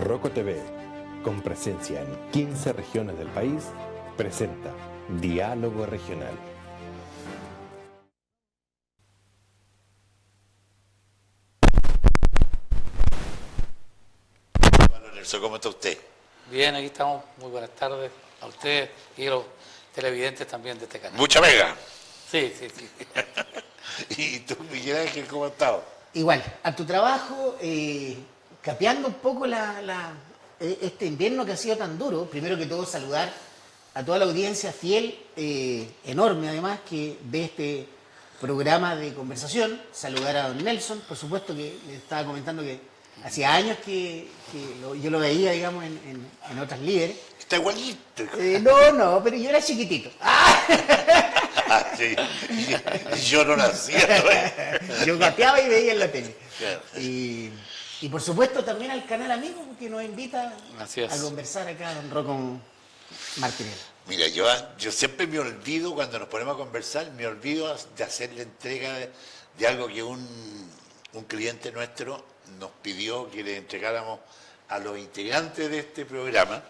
Roco TV, con presencia en 15 regiones del país, presenta Diálogo Regional. Bueno, Nelson, ¿cómo está usted? Bien, aquí estamos. Muy buenas tardes a ustedes y a los televidentes también de este canal. Mucha pega. Sí, sí, sí. ¿Y tú, Miguel Ángel, cómo has estado? Igual, a tu trabajo, capeando un poco este invierno que ha sido tan duro. Primero que todo, saludar a toda la audiencia fiel, enorme además, que ve este programa de conversación. Saludar a don Nelson, por supuesto, que le estaba comentando que hacía años que yo lo veía, digamos, en otras líderes. Está igualito. No, pero yo era chiquitito. Ah, sí. Yo no nacía. Yo gateaba y veía en la tele. Claro. Y por supuesto también al canal amigo que nos invita Así es. a conversar acá, don Rocco Martínez. Mira, yo siempre me olvido, cuando nos ponemos a conversar, me olvido de hacer la entrega de algo que un cliente nuestro nos pidió que le entregáramos a los integrantes de este programa,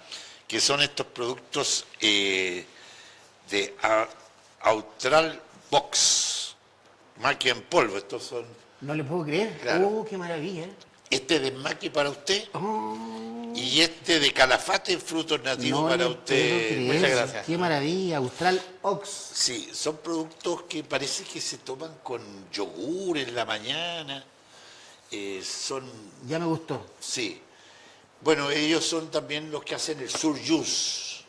que son estos productos de Austral Box, maquia en polvo. Estos son, No le puedo creer. Claro. ¡Oh, qué maravilla! este de maqui para usted Oh, y este de calafate, frutos nativos no para le usted. puedo creer. Muchas gracias. ¡Qué maravilla! Austral Ox. Sí, son productos que parece que se toman con yogur en la mañana. Ya me gustó. Sí. Bueno, ellos son también los que hacen el Sur Juice,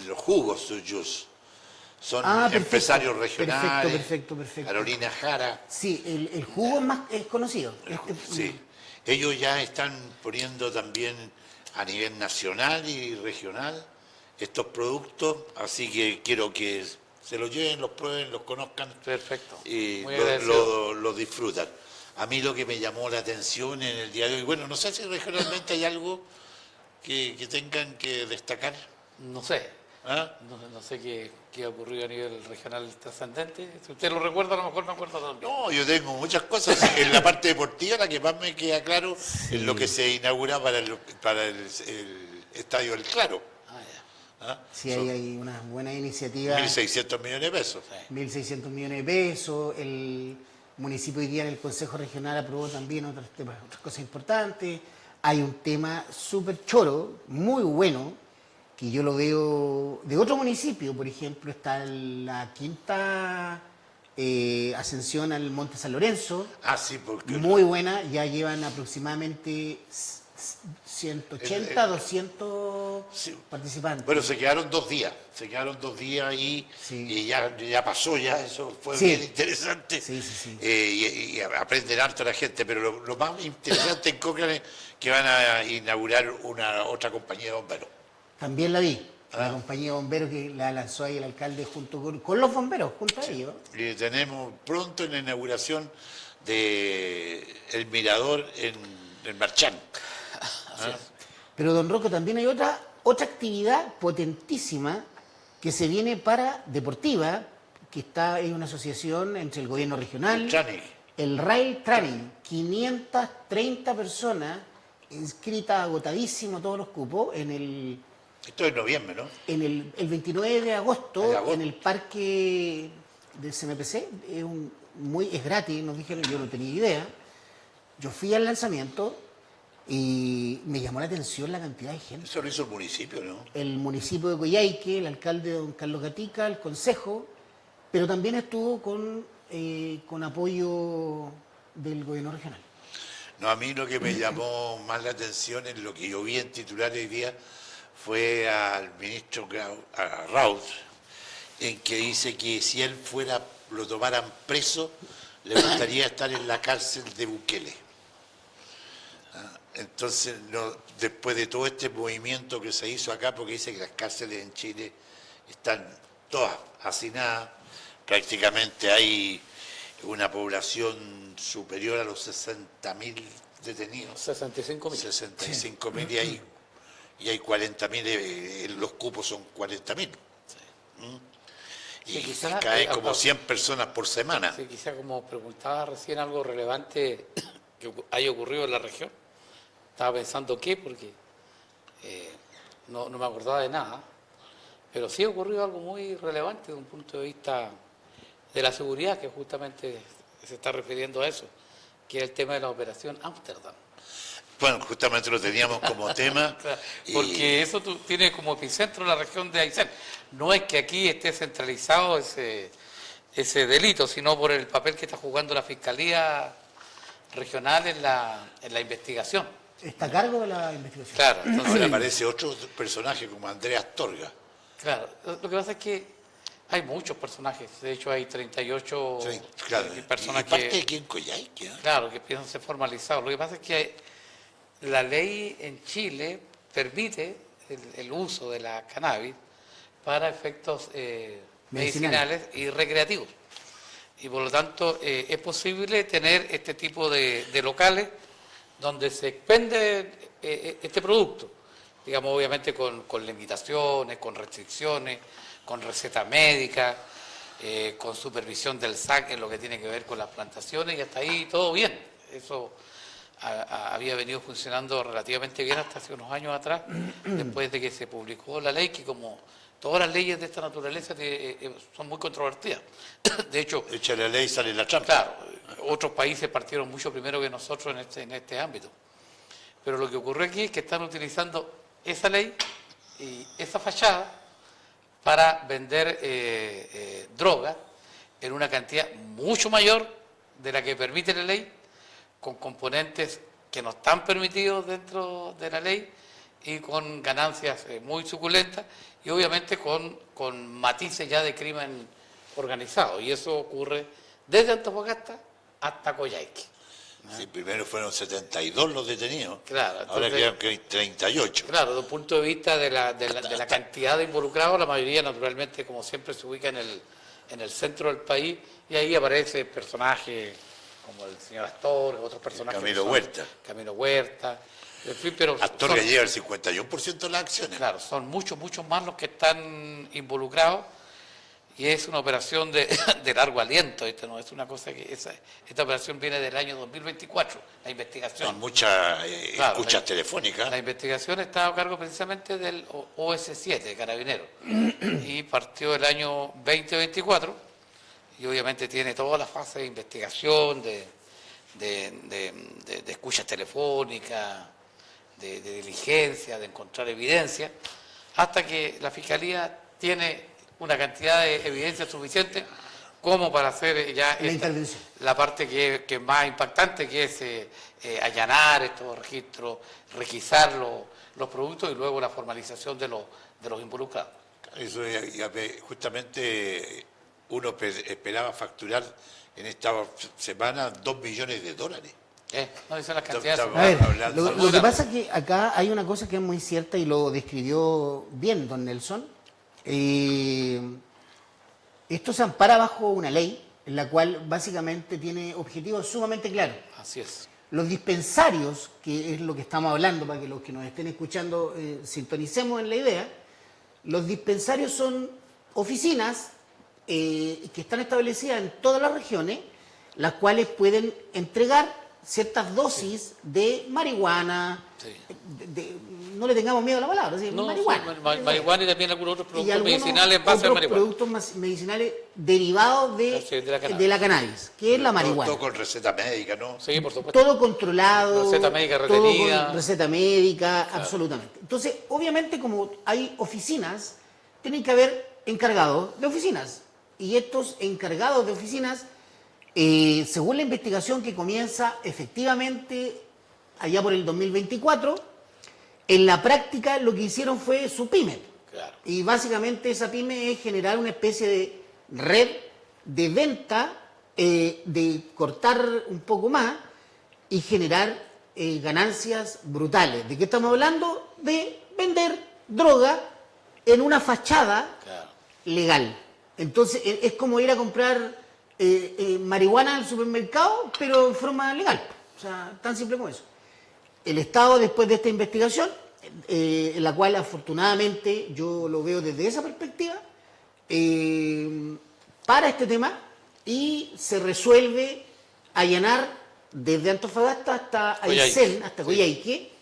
los jugos Sur Juice. Son Perfecto. empresarios regionales. Perfecto. Carolina Jara. Sí, el jugo es conocido. Sí. Ellos ya están poniendo también a nivel nacional y regional estos productos, así que quiero que se los lleven, los prueben, los conozcan. Perfecto. Y Muy agradecido. lo disfrutan. A mí lo que me llamó la atención en el día de hoy, bueno, no sé si regionalmente hay algo que tengan que destacar. No sé. ¿Ah? No sé qué ha ocurrido a nivel regional trascendente. Si usted lo recuerda, a lo mejor me acuerdo también. No, yo tengo muchas cosas. En la parte deportiva, la que más me queda claro es lo que se inaugura para el Estadio El Claro. Ah, ya. ¿Ah? Sí, Son hay unas buenas iniciativas. 1.600 millones de pesos. 1.600 millones de pesos. El municipio hoy día en el Consejo Regional aprobó también otras cosas importantes. Hay un tema súper choro, muy bueno, que yo lo veo de otro municipio. Por ejemplo, está la quinta ascensión al Monte San Lorenzo. Ah, sí, porque Muy buena, ya llevan aproximadamente 180, 200 Sí. participantes. bueno, se quedaron 2 días. Se quedaron 2 días ahí Sí. y ya pasó, ya eso fue Sí. bien interesante. Sí. Y aprenden harto la gente, pero lo más interesante en Cochrane es que van a inaugurar otra compañía de bomberos. También la vi, la Ah. compañía de bomberos que la lanzó ahí el alcalde junto con los bomberos, junto a ellos. Y tenemos pronto en la inauguración de el mirador en Marchán. Pero don Rocco, también hay otra actividad potentísima que se viene para deportiva, que hay una asociación entre el gobierno regional, El Trani. el Rail Training, 530 personas inscritas, agotadísimo todos los cupos, Esto es noviembre, ¿no? el 29 de agosto, De agosto. en el parque del CMPC. Es gratis, nos dijeron, yo no tenía idea. Yo fui al lanzamiento y me llamó la atención la cantidad de gente. Eso lo hizo el municipio, ¿no? El municipio de Coyhaique, el alcalde don Carlos Gatica, el consejo, pero también estuvo con apoyo del gobierno regional. No, a mí lo que me llamó más la atención en lo que yo vi en titular hoy día fue al ministro a Raúl, en que dice que si él lo tomaran preso, le gustaría estar en la cárcel de Bukele. Entonces, después de todo este movimiento que se hizo acá, porque dice que las cárceles en Chile están todas hacinadas, prácticamente hay una población superior a los 60.000 detenidos. 65.000. 65.000 y hay 40.000, los cupos son 40.000. Y Sí, quizá, cae como 100 personas por semana. Sí, quizá como preguntaba recién algo relevante que haya ocurrido en la región. estaba pensando qué, porque no me acordaba de nada, pero sí ocurrió algo muy relevante desde un punto de vista de la seguridad, que justamente se está refiriendo a eso, que es el tema de la operación Ámsterdam. Bueno, justamente lo teníamos como tema. Claro, y- porque eso tiene como epicentro la región de Aysén. No es que aquí esté centralizado ese delito, sino por el papel que está jugando la Fiscalía Regional en la investigación. Está a cargo de la investigación. Claro, entonces, Ahora aparece otro personaje como Andrea Astorga. claro, lo que pasa es que hay muchos personajes, de hecho hay 38 Sí, claro. personas y parte que, aquí en Coyhaique, ¿eh? claro, que piensan ser formalizados. Lo que pasa es que la ley en Chile permite el uso de la cannabis para efectos medicinales y recreativos. Y por lo tanto es posible tener este tipo de locales donde se expende este producto, digamos obviamente con limitaciones, con restricciones, con receta médica, con supervisión del SAC en lo que tiene que ver con las plantaciones, y hasta ahí todo bien. Eso había venido funcionando relativamente bien hasta hace unos años atrás, después de que se publicó la ley, que como todas las leyes de esta naturaleza son muy controvertidas. De hecho, Echa la ley, sale la trampa. claro, otros países partieron mucho primero que nosotros en este ámbito. Pero lo que ocurrió aquí es que están utilizando esa ley y esa fachada para vender droga en una cantidad mucho mayor de la que permite la ley, con componentes que no están permitidos dentro de la ley y con ganancias muy suculentas y obviamente con matices ya de crimen organizado. Y eso ocurre desde Antofagasta hasta Coyhaique. Sí, primero fueron 72 los detenidos. Claro, Ahora entonces- quedan 38. Claro, desde el punto de vista de la cantidad de involucrados, la mayoría naturalmente, como siempre, se ubica en el centro del país, y ahí aparece personajes como el señor Astor, otros personajes. Camilo que son- Huerta. Camilo Huerta, en fin, pero Astorga son- llega al 51% de las acciones. claro, son muchos más los que están involucrados, y es una operación de largo aliento. Esta no es una cosa que esta operación viene del año 2024, la investigación. Son muchas Claro, escuchas la telefónicas. investigación está a cargo precisamente del OS7, Carabineros, y partió el año 2024, y obviamente tiene toda la fase de investigación, de escuchas telefónicas, de diligencia, de encontrar evidencia, hasta que la Fiscalía tiene una cantidad de evidencia suficiente como para hacer ya La intervención. la parte que es más impactante, que es allanar estos registros, requisar los productos y luego la formalización de los involucrados. Eso justamente uno esperaba facturar en esta semana $2 millones. No, esas son las cantidades. Estamos A ver, hablando- lo que pasa es que acá hay una cosa que es muy cierta y lo describió bien don Nelson. Esto se ampara bajo una ley en la cual básicamente tiene objetivos sumamente claros. Así es. Los dispensarios, que es lo que estamos hablando para que los que nos estén escuchando sintonicemos en la idea, los dispensarios son oficinas que están establecidas en todas las regiones, las cuales pueden entregar ciertas dosis de marihuana, Sí. no le tengamos miedo a la palabra, ¿sí? No, marihuana. sí, marihuana y también algunos otros Y productos algunos medicinales en base a otros marihuana. productos medicinales derivados Sí, de la cannabis, que es la marihuana. Todo con receta médica, ¿no? Sí, por supuesto. Todo controlado. Receta médica todo retenida. con receta médica, absolutamente. Entonces, obviamente, como hay oficinas, tienen que haber encargados de oficinas. Y estos encargados de oficinas, según la investigación que comienza efectivamente allá por el 2024, en la práctica lo que hicieron fue su pyme. Claro. Y básicamente esa pyme es generar una especie de red de venta, de cortar un poco más y generar ganancias brutales. ¿De qué estamos hablando? De vender droga en una fachada Claro. legal. Entonces es como ir a comprar marihuana al supermercado, pero en forma legal. O sea, tan simple como eso. El Estado, después de esta investigación, en la cual afortunadamente yo lo veo desde esa perspectiva, para este tema y se resuelve allanar desde Antofagasta hasta Coyhaique. Aysén, hasta Sí. Coyhaique,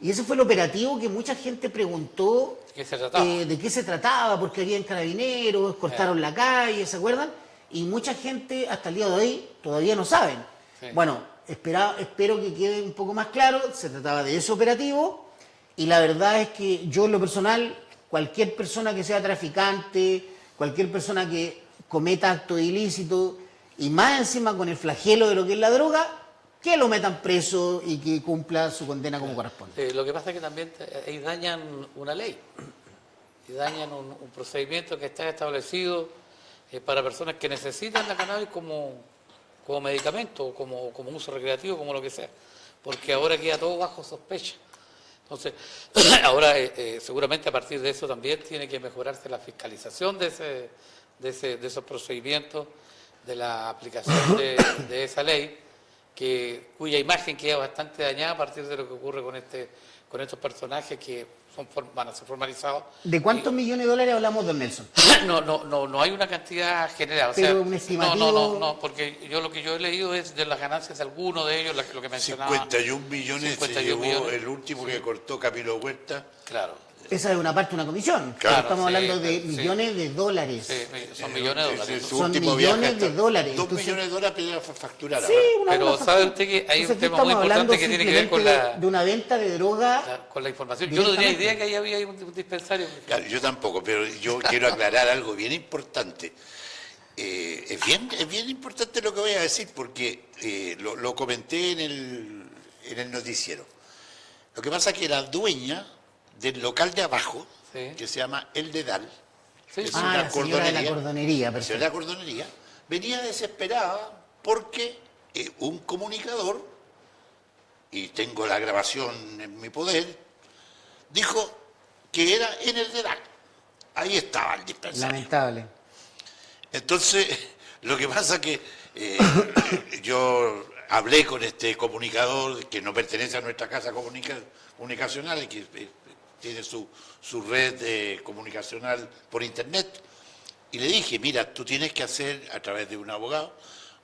Y ese fue el operativo que mucha gente preguntó ¿De qué se trataba? de qué se trataba, porque habían carabineros, cortaron la calle, ¿se acuerdan? Y mucha gente hasta el día de hoy todavía no saben. Sí. Bueno, espero que quede un poco más claro, se trataba de ese operativo y la verdad es que yo en lo personal, cualquier persona que sea traficante, cualquier persona que cometa actos ilícitos y más encima con el flagelo de lo que es la droga, que lo metan preso y que cumpla su condena como corresponde. Lo que pasa es que también ahí dañan una ley y dañan un procedimiento que está establecido para personas que necesitan la cannabis como medicamento, como uso recreativo, como lo que sea, porque ahora queda todo bajo sospecha. Entonces, ahora seguramente a partir de eso también tiene que mejorarse la fiscalización de esos procedimientos, de la aplicación de esa ley, cuya imagen queda bastante dañada a partir de lo que ocurre con estos personajes que van a ser formalizados. ¿De cuántos millones de dólares hablamos, don Nelson? No hay una cantidad general. O Pero sea, un estimativo. no, porque lo que yo he leído es de las ganancias de alguno de ellos, lo que mencionaba. 51 millones 51 se llevó millones. el último que cortó Camilo Huerta. Claro. Esa es una parte de una comisión. Claro, Estamos sí, hablando de sí. millones de dólares. Sí, son millones de dólares. Su Son último millones viaje de dólares. 2 Entonces- millones de dólares para facturar. Sí, ahora. Pero ¿sabe usted que hay un Entonces, aquí tema muy estamos hablando importante que tiene que ver con simplemente de una venta de droga. con la información? Yo no tenía Directamente. idea que ahí había un dispensario. Claro, yo tampoco, pero yo quiero aclarar algo bien importante. Es bien importante lo que voy a decir porque lo comenté en el noticiero. Lo que pasa es que la dueña del local de abajo, Sí. que se llama El Dedal, Sí, es sí. una La señora de la cordonería, la señora de perfecto. la cordonería, venía desesperada porque un comunicador, y tengo la grabación en mi poder, dijo que era en El Dedal. Ahí estaba el dispensario. Lamentable. Entonces, lo que pasa es que yo hablé con este comunicador que no pertenece a nuestra casa comunicacional, que tiene su red comunicacional por internet, y le dije, mira, tú tienes que hacer a través de un abogado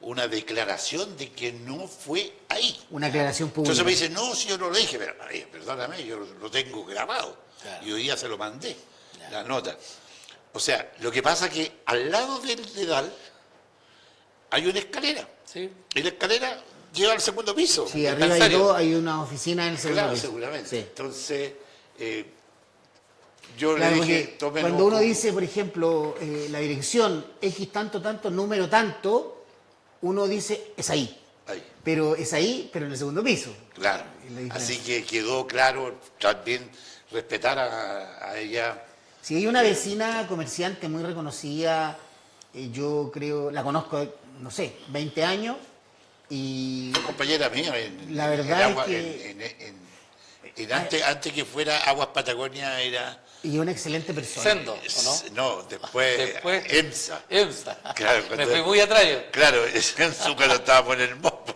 una declaración de que no fue ahí. Una aclaración pública. Entonces me dice, no, si yo no lo dije, pero perdóname, yo lo tengo grabado. Claro. Y hoy día se lo mandé, la nota. O sea, lo que pasa es que al lado del dedal hay una escalera. Sí. Y la escalera lleva al segundo piso. Sí, arriba hay dispensario. dos, hay una oficina en el segundo Claro, piso. seguramente. Sí. Entonces, yo Claro, le dije, porque tómenlo cuando uno como- dice, por ejemplo, la dirección X tanto, tanto, número tanto, uno dice, es ahí. Ahí, Pero es ahí, pero en el segundo piso. claro. Es la diferencia. Así que quedó claro también respetar a ella. Si hay una vecina comerciante muy reconocida, yo creo, la conozco, no sé, 20 años, y Compañera mía, La verdad es que antes que fuera Aguas Patagonia era... una excelente persona. Sendo, ¿o no? No, después EMSA. EMSA. Claro, Me cuando- fui muy atrás yo. Claro, EMSA cuando estábamos en el MOP.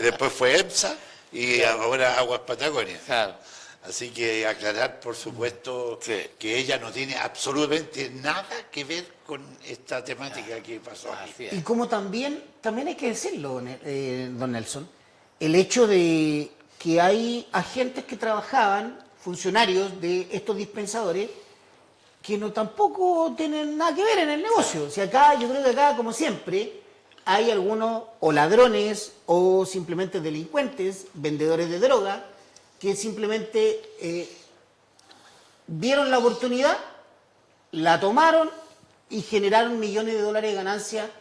Después fue EMSA y ahora Aguas Patagonia. Claro. Así que aclarar, por supuesto, que ella no tiene absolutamente nada que ver con esta temática que pasó aquí. Así es. Y como también hay que decirlo, don Nelson, el hecho de que hay agentes que trabajaban, funcionarios de estos dispensadores, que no tampoco tienen nada que ver en el negocio. O sea, acá, yo creo que acá, como siempre, hay algunos o ladrones o simplemente delincuentes, vendedores de droga, que simplemente vieron la oportunidad, la tomaron y generaron millones de dólares de ganancia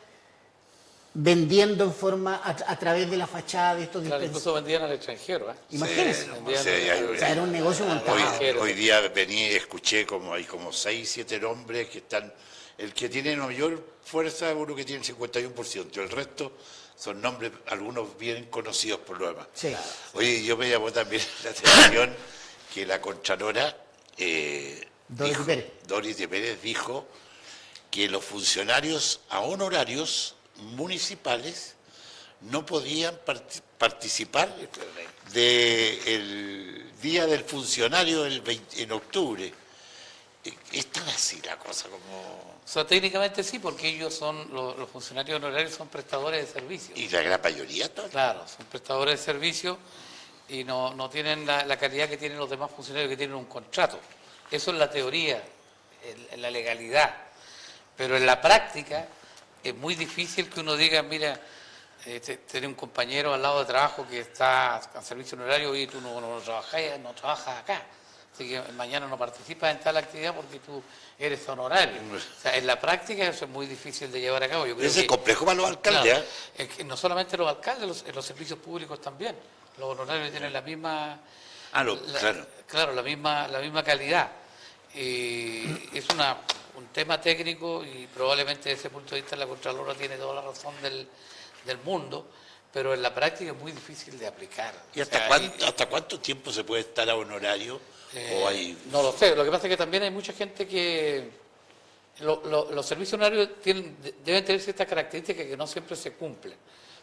vendiendo en forma a través de la fachada de estos Claro, dispensadores. incluso vendían al extranjero. Imagínense. Sí, Vendían- O sea, era un negocio montado. Hoy día escuché como hay como 6, 7 nombres que están... El que tiene mayor fuerza es uno que tiene el 51%, el resto son nombres, algunos bien conocidos por lo demás. Sí. Oye, yo me llamó también la atención que la Contralora Dorothy Pérez dijo que los funcionarios a honorarios municipales no podían participar del Día del Funcionario en octubre. Es tan así la cosa como... O sea, técnicamente sí, porque ellos son, los funcionarios honorarios son prestadores de servicios. Y la gran mayoría todo. Claro, son prestadores de servicios y no tienen la calidad que tienen los demás funcionarios que tienen un contrato. Eso es la teoría, en la legalidad. Pero en la práctica es muy difícil que uno diga, mira, tener un compañero al lado de trabajo que está a servicio honorario y tú no trabajas acá. Así que mañana no participas en tal actividad porque tú eres honorario. O sea, en la práctica eso es muy difícil de llevar a cabo. Yo creo Ese es complejo para los alcaldes. claro, es que no solamente los alcaldes, en los servicios públicos también. Los honorarios tienen la misma... Claro. Claro, la misma calidad. Es un tema técnico y probablemente desde ese punto de vista la Contralora tiene toda la razón del mundo, pero en la práctica es muy difícil de aplicar. ¿Y hasta cuánto tiempo se puede estar a honorario? No lo sé, lo que pasa es que también hay mucha gente que... los servicios honorarios deben tener ciertas características que no siempre se cumplen.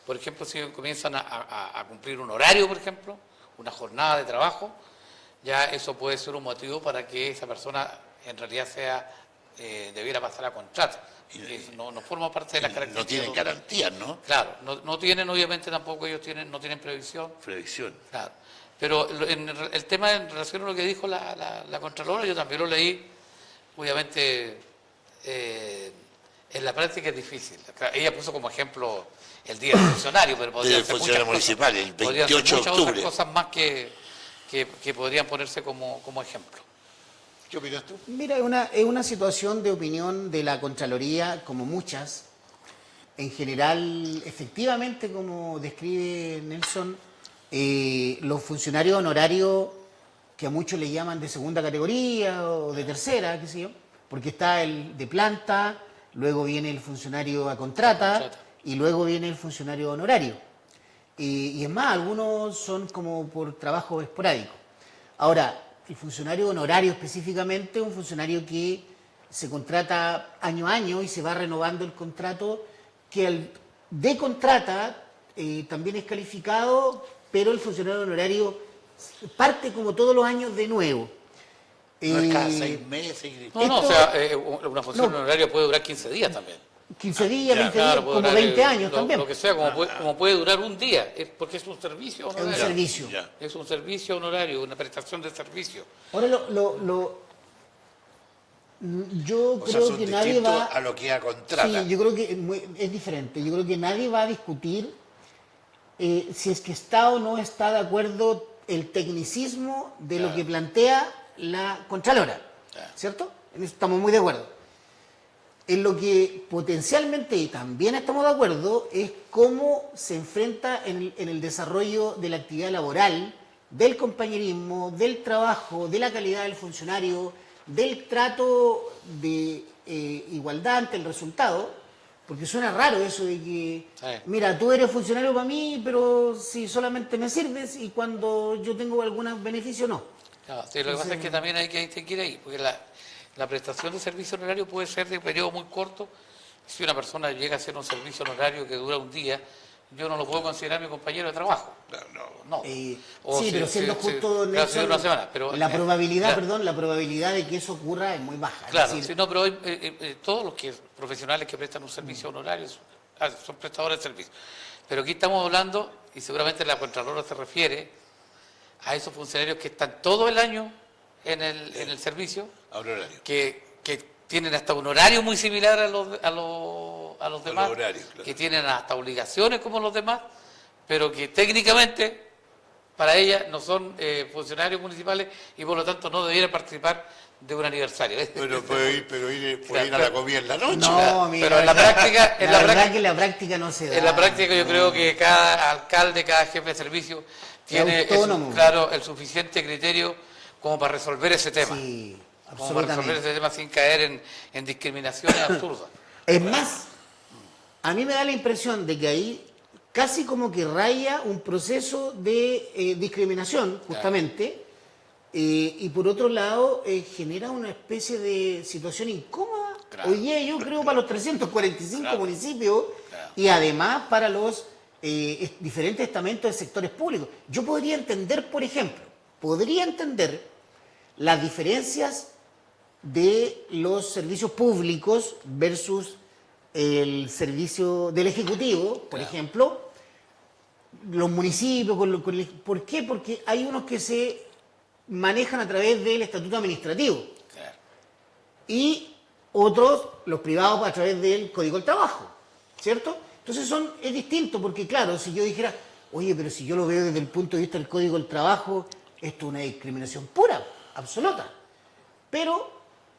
Por ejemplo, si comienzan a cumplir un horario, por ejemplo, una jornada de trabajo, ya eso puede ser un motivo para que esa persona en realidad debiera pasar a contrato. No forma parte de las características. No tienen garantías, ¿no? Claro, no tienen, obviamente tampoco ellos no tienen previsión. Previsión. Claro. Pero el tema en relación a lo que dijo la Contralora, yo también lo leí, obviamente en la práctica es difícil. Ella puso como ejemplo el Día del Funcionario, pero podría ser funcionario municipal, el 28 de octubre. Otras cosas más que podrían ponerse como ejemplo. ¿Qué opinas tú? Mira, es una situación de opinión de la Contraloría, como muchas. En general, efectivamente, como describe Nelson, los funcionarios honorarios, que a muchos le llaman de segunda categoría o de tercera, qué sé yo, porque está el de planta, luego viene el funcionario a contrata y luego viene el funcionario honorario. Y es más, algunos son como por trabajo esporádico. Ahora, el funcionario honorario específicamente es un funcionario que se contrata año a año y se va renovando el contrato, que de contrata también es calificado, pero el funcionario honorario parte como todos los años de nuevo. No es cada 6 meses. Una función honoraria puede durar 15 días también. 15 días, 20 claro, días, como durar 20 años también. Lo que sea, como puede durar un día, porque es un servicio honorario. Es un servicio. Es un servicio honorario, una prestación de servicio. Ahora yo creo que nadie va a lo que a contrata. Sí, yo creo que es diferente. Yo creo que nadie va a discutir si es que está o no está de acuerdo el tecnicismo de lo que plantea la Contralora, ¿cierto? En eso estamos muy de acuerdo. En lo que potencialmente también estamos de acuerdo es cómo se enfrenta en el desarrollo de la actividad laboral, del compañerismo, del trabajo, de la calidad del funcionario, del trato de igualdad ante el resultado, porque suena raro eso de que, mira, tú eres funcionario para mí, pero si solamente me sirves y cuando yo tengo algún beneficio, no. Claro, sí, lo que pasa es que también hay que ir ahí, porque la prestación de servicio honorario puede ser de periodo muy corto. Si una persona llega a hacer un servicio honorario que dura un día, yo no lo puedo considerar mi compañero de trabajo. No. Sí, pero siendo justo Nelson, una semana, pero la probabilidad, la probabilidad de que eso ocurra es muy baja. Claro, es decir, pero todos los profesionales que prestan un servicio honorario son prestadores de servicio. Pero aquí estamos hablando, y seguramente la Contralora se refiere a esos funcionarios que están todo el año en el servicio, que tienen hasta un horario muy similar a los demás, que tienen hasta obligaciones como los demás, pero que técnicamente para ellas no son funcionarios municipales y por lo tanto no debieran participar de un aniversario. Pero puede ir a la comida en la noche. No, mira, pero en la práctica, en la práctica no se da. En la práctica yo creo que cada alcalde, cada jefe de servicio tiene el suficiente criterio como para resolver ese tema. Sí, como para resolver ese tema sin caer en discriminaciones absurdas. Es más, a mí me da la impresión de que ahí casi como que raya un proceso de discriminación, justamente, y por otro lado genera una especie de situación incómoda. Claro. Hoy día yo creo para los 345 municipios y además para los diferentes estamentos de sectores públicos. Yo podría entender, por ejemplo, las diferencias de los servicios públicos versus el servicio del Ejecutivo, por ejemplo, los municipios, ¿por qué? Porque hay unos que se manejan a través del estatuto administrativo Claro. y otros, los privados, a través del Código del Trabajo, ¿cierto? Entonces es distinto, porque claro, si yo dijera, oye, pero si yo lo veo desde el punto de vista del Código del Trabajo, esto es una discriminación pura, absoluta. Pero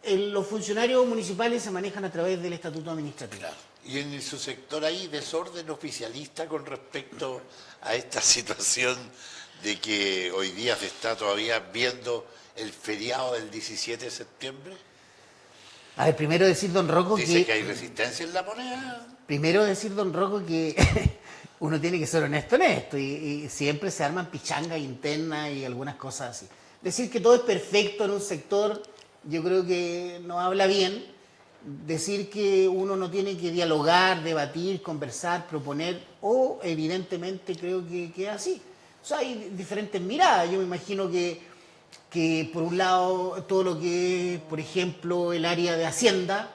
los funcionarios municipales se manejan a través del estatuto administrativo. Y en su sector hay desorden oficialista con respecto a esta situación de que hoy día se está todavía viendo el feriado del 17 de septiembre. A ver, primero decir, don Rocco, Dice que hay resistencia en la moneda. Primero decir, don Rocco, que uno tiene que ser honesto y siempre se arman pichangas internas y algunas cosas así. Decir que todo es perfecto en un sector, yo creo que no habla bien. Decir que uno no tiene que dialogar, debatir, conversar, proponer, o evidentemente creo que es así. O sea, hay diferentes miradas. Yo me imagino que por un lado todo lo que es, por ejemplo, el área de Hacienda,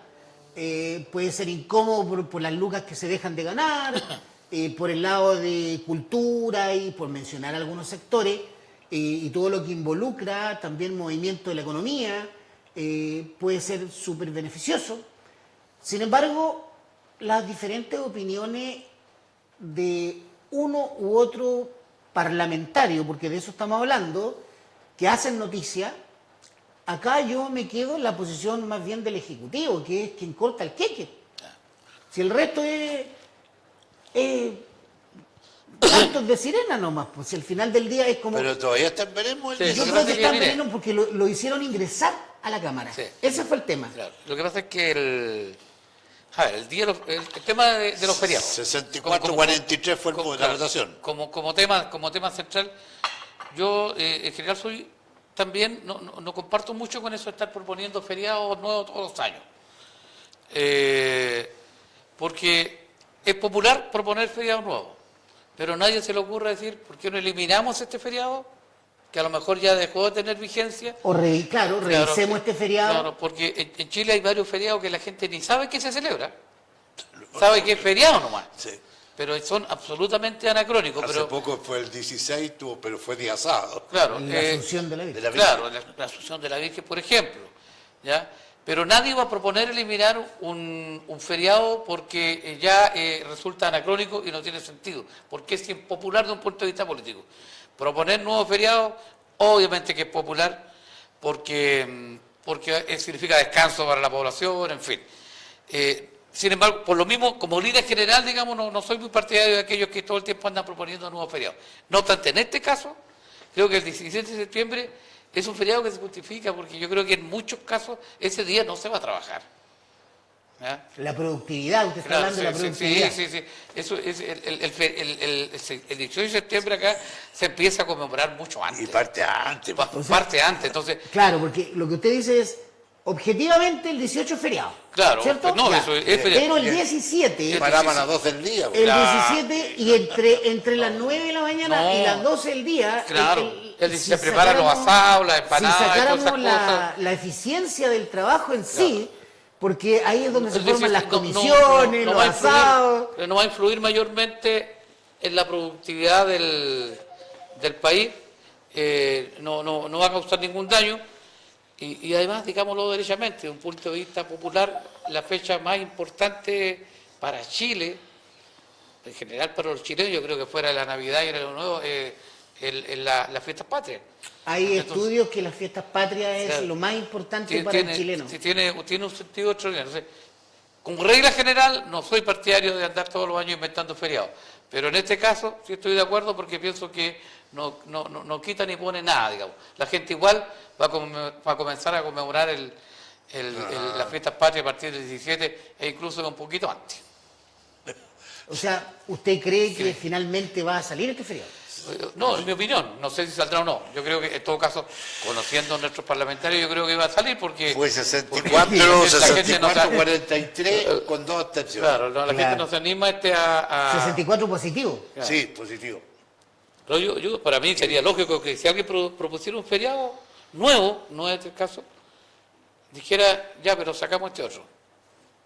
puede ser incómodo por las lucas que se dejan de ganar, por el lado de cultura y por mencionar algunos sectores, y todo lo que involucra también movimiento de la economía, puede ser súper beneficioso. Sin embargo, las diferentes opiniones de uno u otro parlamentario, porque de eso estamos hablando, que hacen noticia, acá yo me quedo en la posición más bien del Ejecutivo, que es quien corta el queque. Si el resto es cantos de sirena nomás, pues si al final del día es como... Pero todavía está en veremos. Sí, Yo creo que están veneno porque lo hicieron ingresar a la Cámara. Sí. Ese fue el tema. Claro. Lo que pasa es que el tema de los feriados. 64-43 fue la claro, votación. Como tema central, yo en general también no comparto mucho con eso de estar proponiendo feriados nuevos todos los años. Porque es popular proponer feriados nuevos, pero a nadie se le ocurre decir, ¿por qué no eliminamos este feriado? Que a lo mejor ya dejó de tener vigencia. O revisemos este feriado. Claro, porque en Chile hay varios feriados que la gente ni sabe que se celebra. Sabe que es feriado nomás. Sí. Pero son absolutamente anacrónicos. Hace poco fue el 16, pero fue día sábado. Claro, La Asunción de la Virgen. Claro, la Asunción de la Virgen, por ejemplo. ¿Ya? Pero nadie va a proponer eliminar un feriado porque ya resulta anacrónico y no tiene sentido, porque es impopular de un punto de vista político. Proponer nuevos feriados, obviamente que es popular, porque significa descanso para la población, en fin. Sin embargo, por lo mismo, como líder general, digamos, no soy muy partidario de aquellos que todo el tiempo andan proponiendo nuevos feriados. No obstante, en este caso, creo que el 17 de septiembre es un feriado que se justifica, porque yo creo que en muchos casos ese día no se va a trabajar. ¿Ya? La productividad, usted está Claro, hablando de la productividad. sí. Eso es el 18 de septiembre acá se empieza a conmemorar mucho antes. Y parte antes. Parte antes, entonces... Claro, porque lo que usted dice es, objetivamente el 18 es feriado. Claro, ¿cierto? no, Ya. eso es feriado. Pero el 17... Paraban a las 12 del día. El 17 y entre las 9 de la mañana y las 12 del día... Claro, si se preparan los asados, las empanadas, si y todas esas sacáramos cosas. la eficiencia del trabajo en sí, porque ahí es donde se Es forman decir, las comisiones, los va a influir, asados... pero no va a influir mayormente en la productividad del país, no va a causar ningún daño, y además, digámoslo derechamente, desde un punto de vista popular, la fecha más importante para Chile, en general para los chilenos, yo creo que fuera la Navidad y el Año Nuevo, las fiestas patrias. Hay Entonces, estudios que las fiestas patrias es claro, lo más importante para el chileno. Tiene un sentido extraordinario. Entonces, como regla general, no soy partidario de andar todos los años inventando feriados. Pero en este caso sí estoy de acuerdo porque pienso que no quita ni pone nada, digamos. La gente igual va a comenzar a conmemorar las fiestas patrias a partir del 17 e incluso un poquito antes. O sea, ¿usted cree que finalmente va a salir este feriado? No, en mi opinión, no sé si saldrá o no. Yo creo que en todo caso, conociendo a nuestros parlamentarios, yo creo que va a salir porque... Fue 64, la gente no 43 con 2 abstenciones. Claro, la gente no se anima a... 64 positivo. Claro. Sí, positivo. Pero para mí sería lógico que si alguien propusiera un feriado nuevo, no es este el caso, dijera, ya, pero sacamos este otro.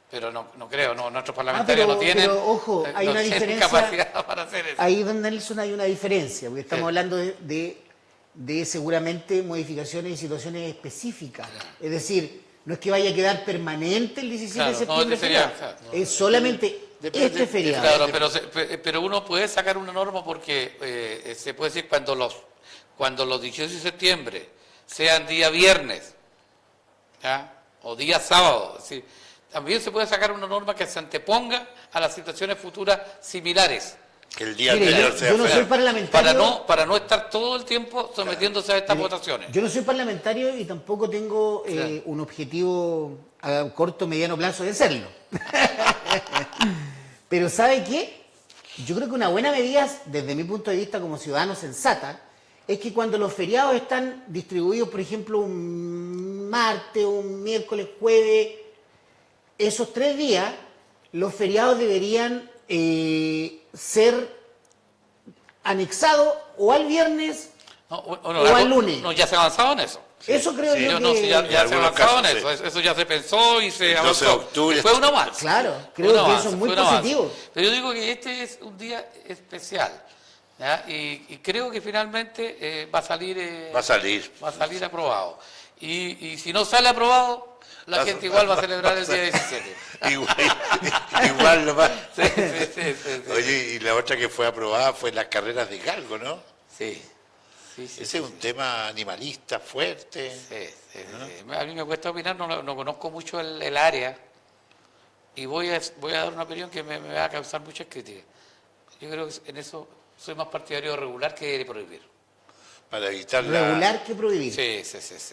Pero no creo, no, nuestros parlamentarios no tienen, pero, ojo, hay no una tienen diferencia. capacidad para hacer eso. Ahí, don Nelson, hay una diferencia, porque estamos hablando de seguramente modificaciones y situaciones específicas. Es decir, no es que vaya a quedar permanente el 17 de septiembre feriado, es solamente este feriado. Claro, pero uno puede sacar una norma porque se puede decir cuando los 18 de septiembre sean día viernes, ¿ya? O día sábado, es decir, también se puede sacar una norma que se anteponga a las situaciones futuras similares. Que el día Mire, anterior sea yo no soy feriado. parlamentario. Para no estar todo el tiempo sometiéndose a estas votaciones. Yo no soy parlamentario y tampoco tengo un objetivo a corto o mediano plazo de serlo. Pero ¿sabe qué? Yo creo que una buena medida, desde mi punto de vista como ciudadano sensata, es que cuando los feriados están distribuidos, por ejemplo, un martes, un miércoles, jueves, esos 3 días, los feriados deberían ser anexados o al viernes o al lunes. No, ya se ha avanzado en eso. Eso creo sí, yo No, que... sí, ya se ha algunos avanzado en casos, eso. Eso ya se pensó y se El 12 de avanzó. octubre. Fue un avance. Claro, Fue creo un que avance, eso es muy fue un avance. positivo. Pero yo digo que este es un día especial, ¿ya? Y creo que finalmente va a salir aprobado. Y si no sale aprobado, la gente igual va a celebrar el día 17. Igual lo va. Sí. Oye, y la otra que fue aprobada fue las carreras de galgo, ¿no? Sí. Ese es un tema animalista fuerte. Sí. A mí me cuesta opinar, no conozco mucho el área y voy a dar una opinión que me va a causar muchas críticas. Yo creo que en eso soy más partidario de regular que de prohibir. Para evitar Regular que prohibir. Sí.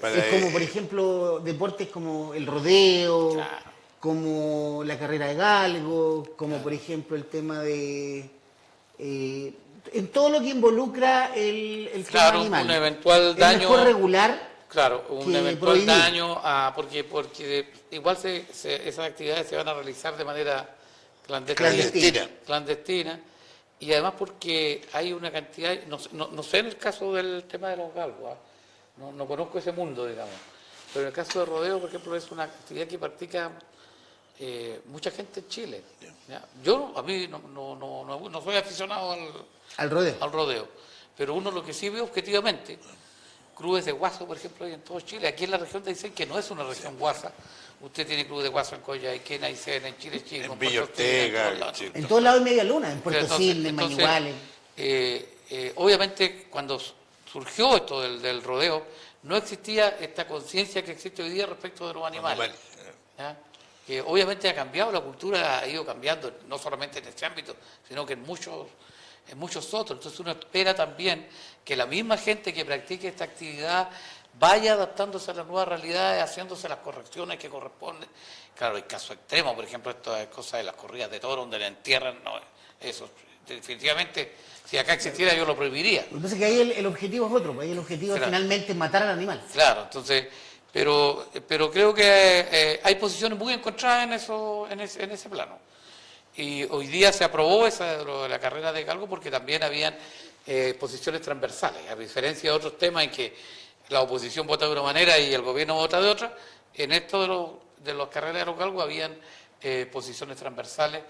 Para- Es como, por ejemplo, deportes como el rodeo, Claro. como la carrera de galgo, como por ejemplo el tema de... en todo lo que involucra el tema animal. Un eventual daño. Es mejor regular. Claro, un que eventual prohibir. daño, porque igual esas actividades se van a realizar de manera clandestina, y además porque hay una cantidad, no sé en el caso del tema de los galgos, no conozco ese mundo, digamos, pero en el caso de rodeo, por ejemplo, es una actividad que practica mucha gente en Chile. ¿Ya? A mí no soy aficionado Al rodeo. al rodeo, pero uno lo que sí ve objetivamente, clubes de guaso, por ejemplo, hay en todo Chile. Aquí en la región dicen que no es una región guasa. Usted tiene clubes de guaso en Coyhaique, en Aysén, en Chile Chico, en Villa Ortega, En todos lados hay media luna, en Puerto Entonces, Cisne, en Mañiguales. obviamente, cuando surgió esto del rodeo, no existía esta conciencia que existe hoy día respecto de los animales. ¿Ya? Que obviamente ha cambiado, la cultura ha ido cambiando, no solamente en este ámbito, sino que en muchos otros. Entonces uno espera también que la misma gente que practique esta actividad vaya adaptándose a las nuevas realidades, haciéndose las correcciones que corresponden. Claro, hay casos extremos, por ejemplo, estas cosas de las corridas de toro, donde le entierran, no, eso definitivamente, si acá existiera yo lo prohibiría. Lo que pasa es que ahí el objetivo es otro, ahí el objetivo Claro. finalmente es matar al animal. Claro, entonces, pero creo que hay posiciones muy encontradas en ese plano. Y hoy día se aprobó la carrera de galgo porque también habían posiciones transversales, a diferencia de otros temas en que la oposición vota de una manera y el gobierno vota de otra. En esto de las carreras de los galgos habían posiciones transversales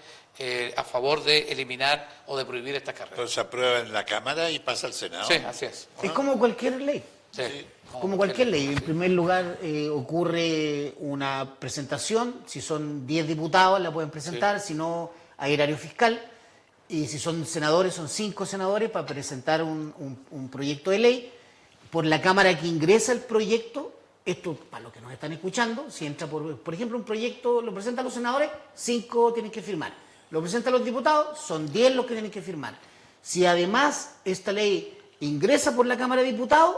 a favor de eliminar o de prohibir estas carreras. Entonces se aprueba en la Cámara y pasa al Senado. Sí, así es. Es como cualquier ley. Sí, Como cualquier ley. En primer lugar, ocurre una presentación. Si son 10 diputados, la pueden presentar. Si no, hay erario fiscal. Y si son senadores, son 5 senadores para presentar un proyecto de ley. Por la Cámara que ingresa el proyecto, esto para los que nos están escuchando, si entra por ejemplo, un proyecto, lo presentan los senadores, 5 tienen que firmar. Lo presentan los diputados, son 10 los que tienen que firmar. Si además esta ley ingresa por la Cámara de Diputados,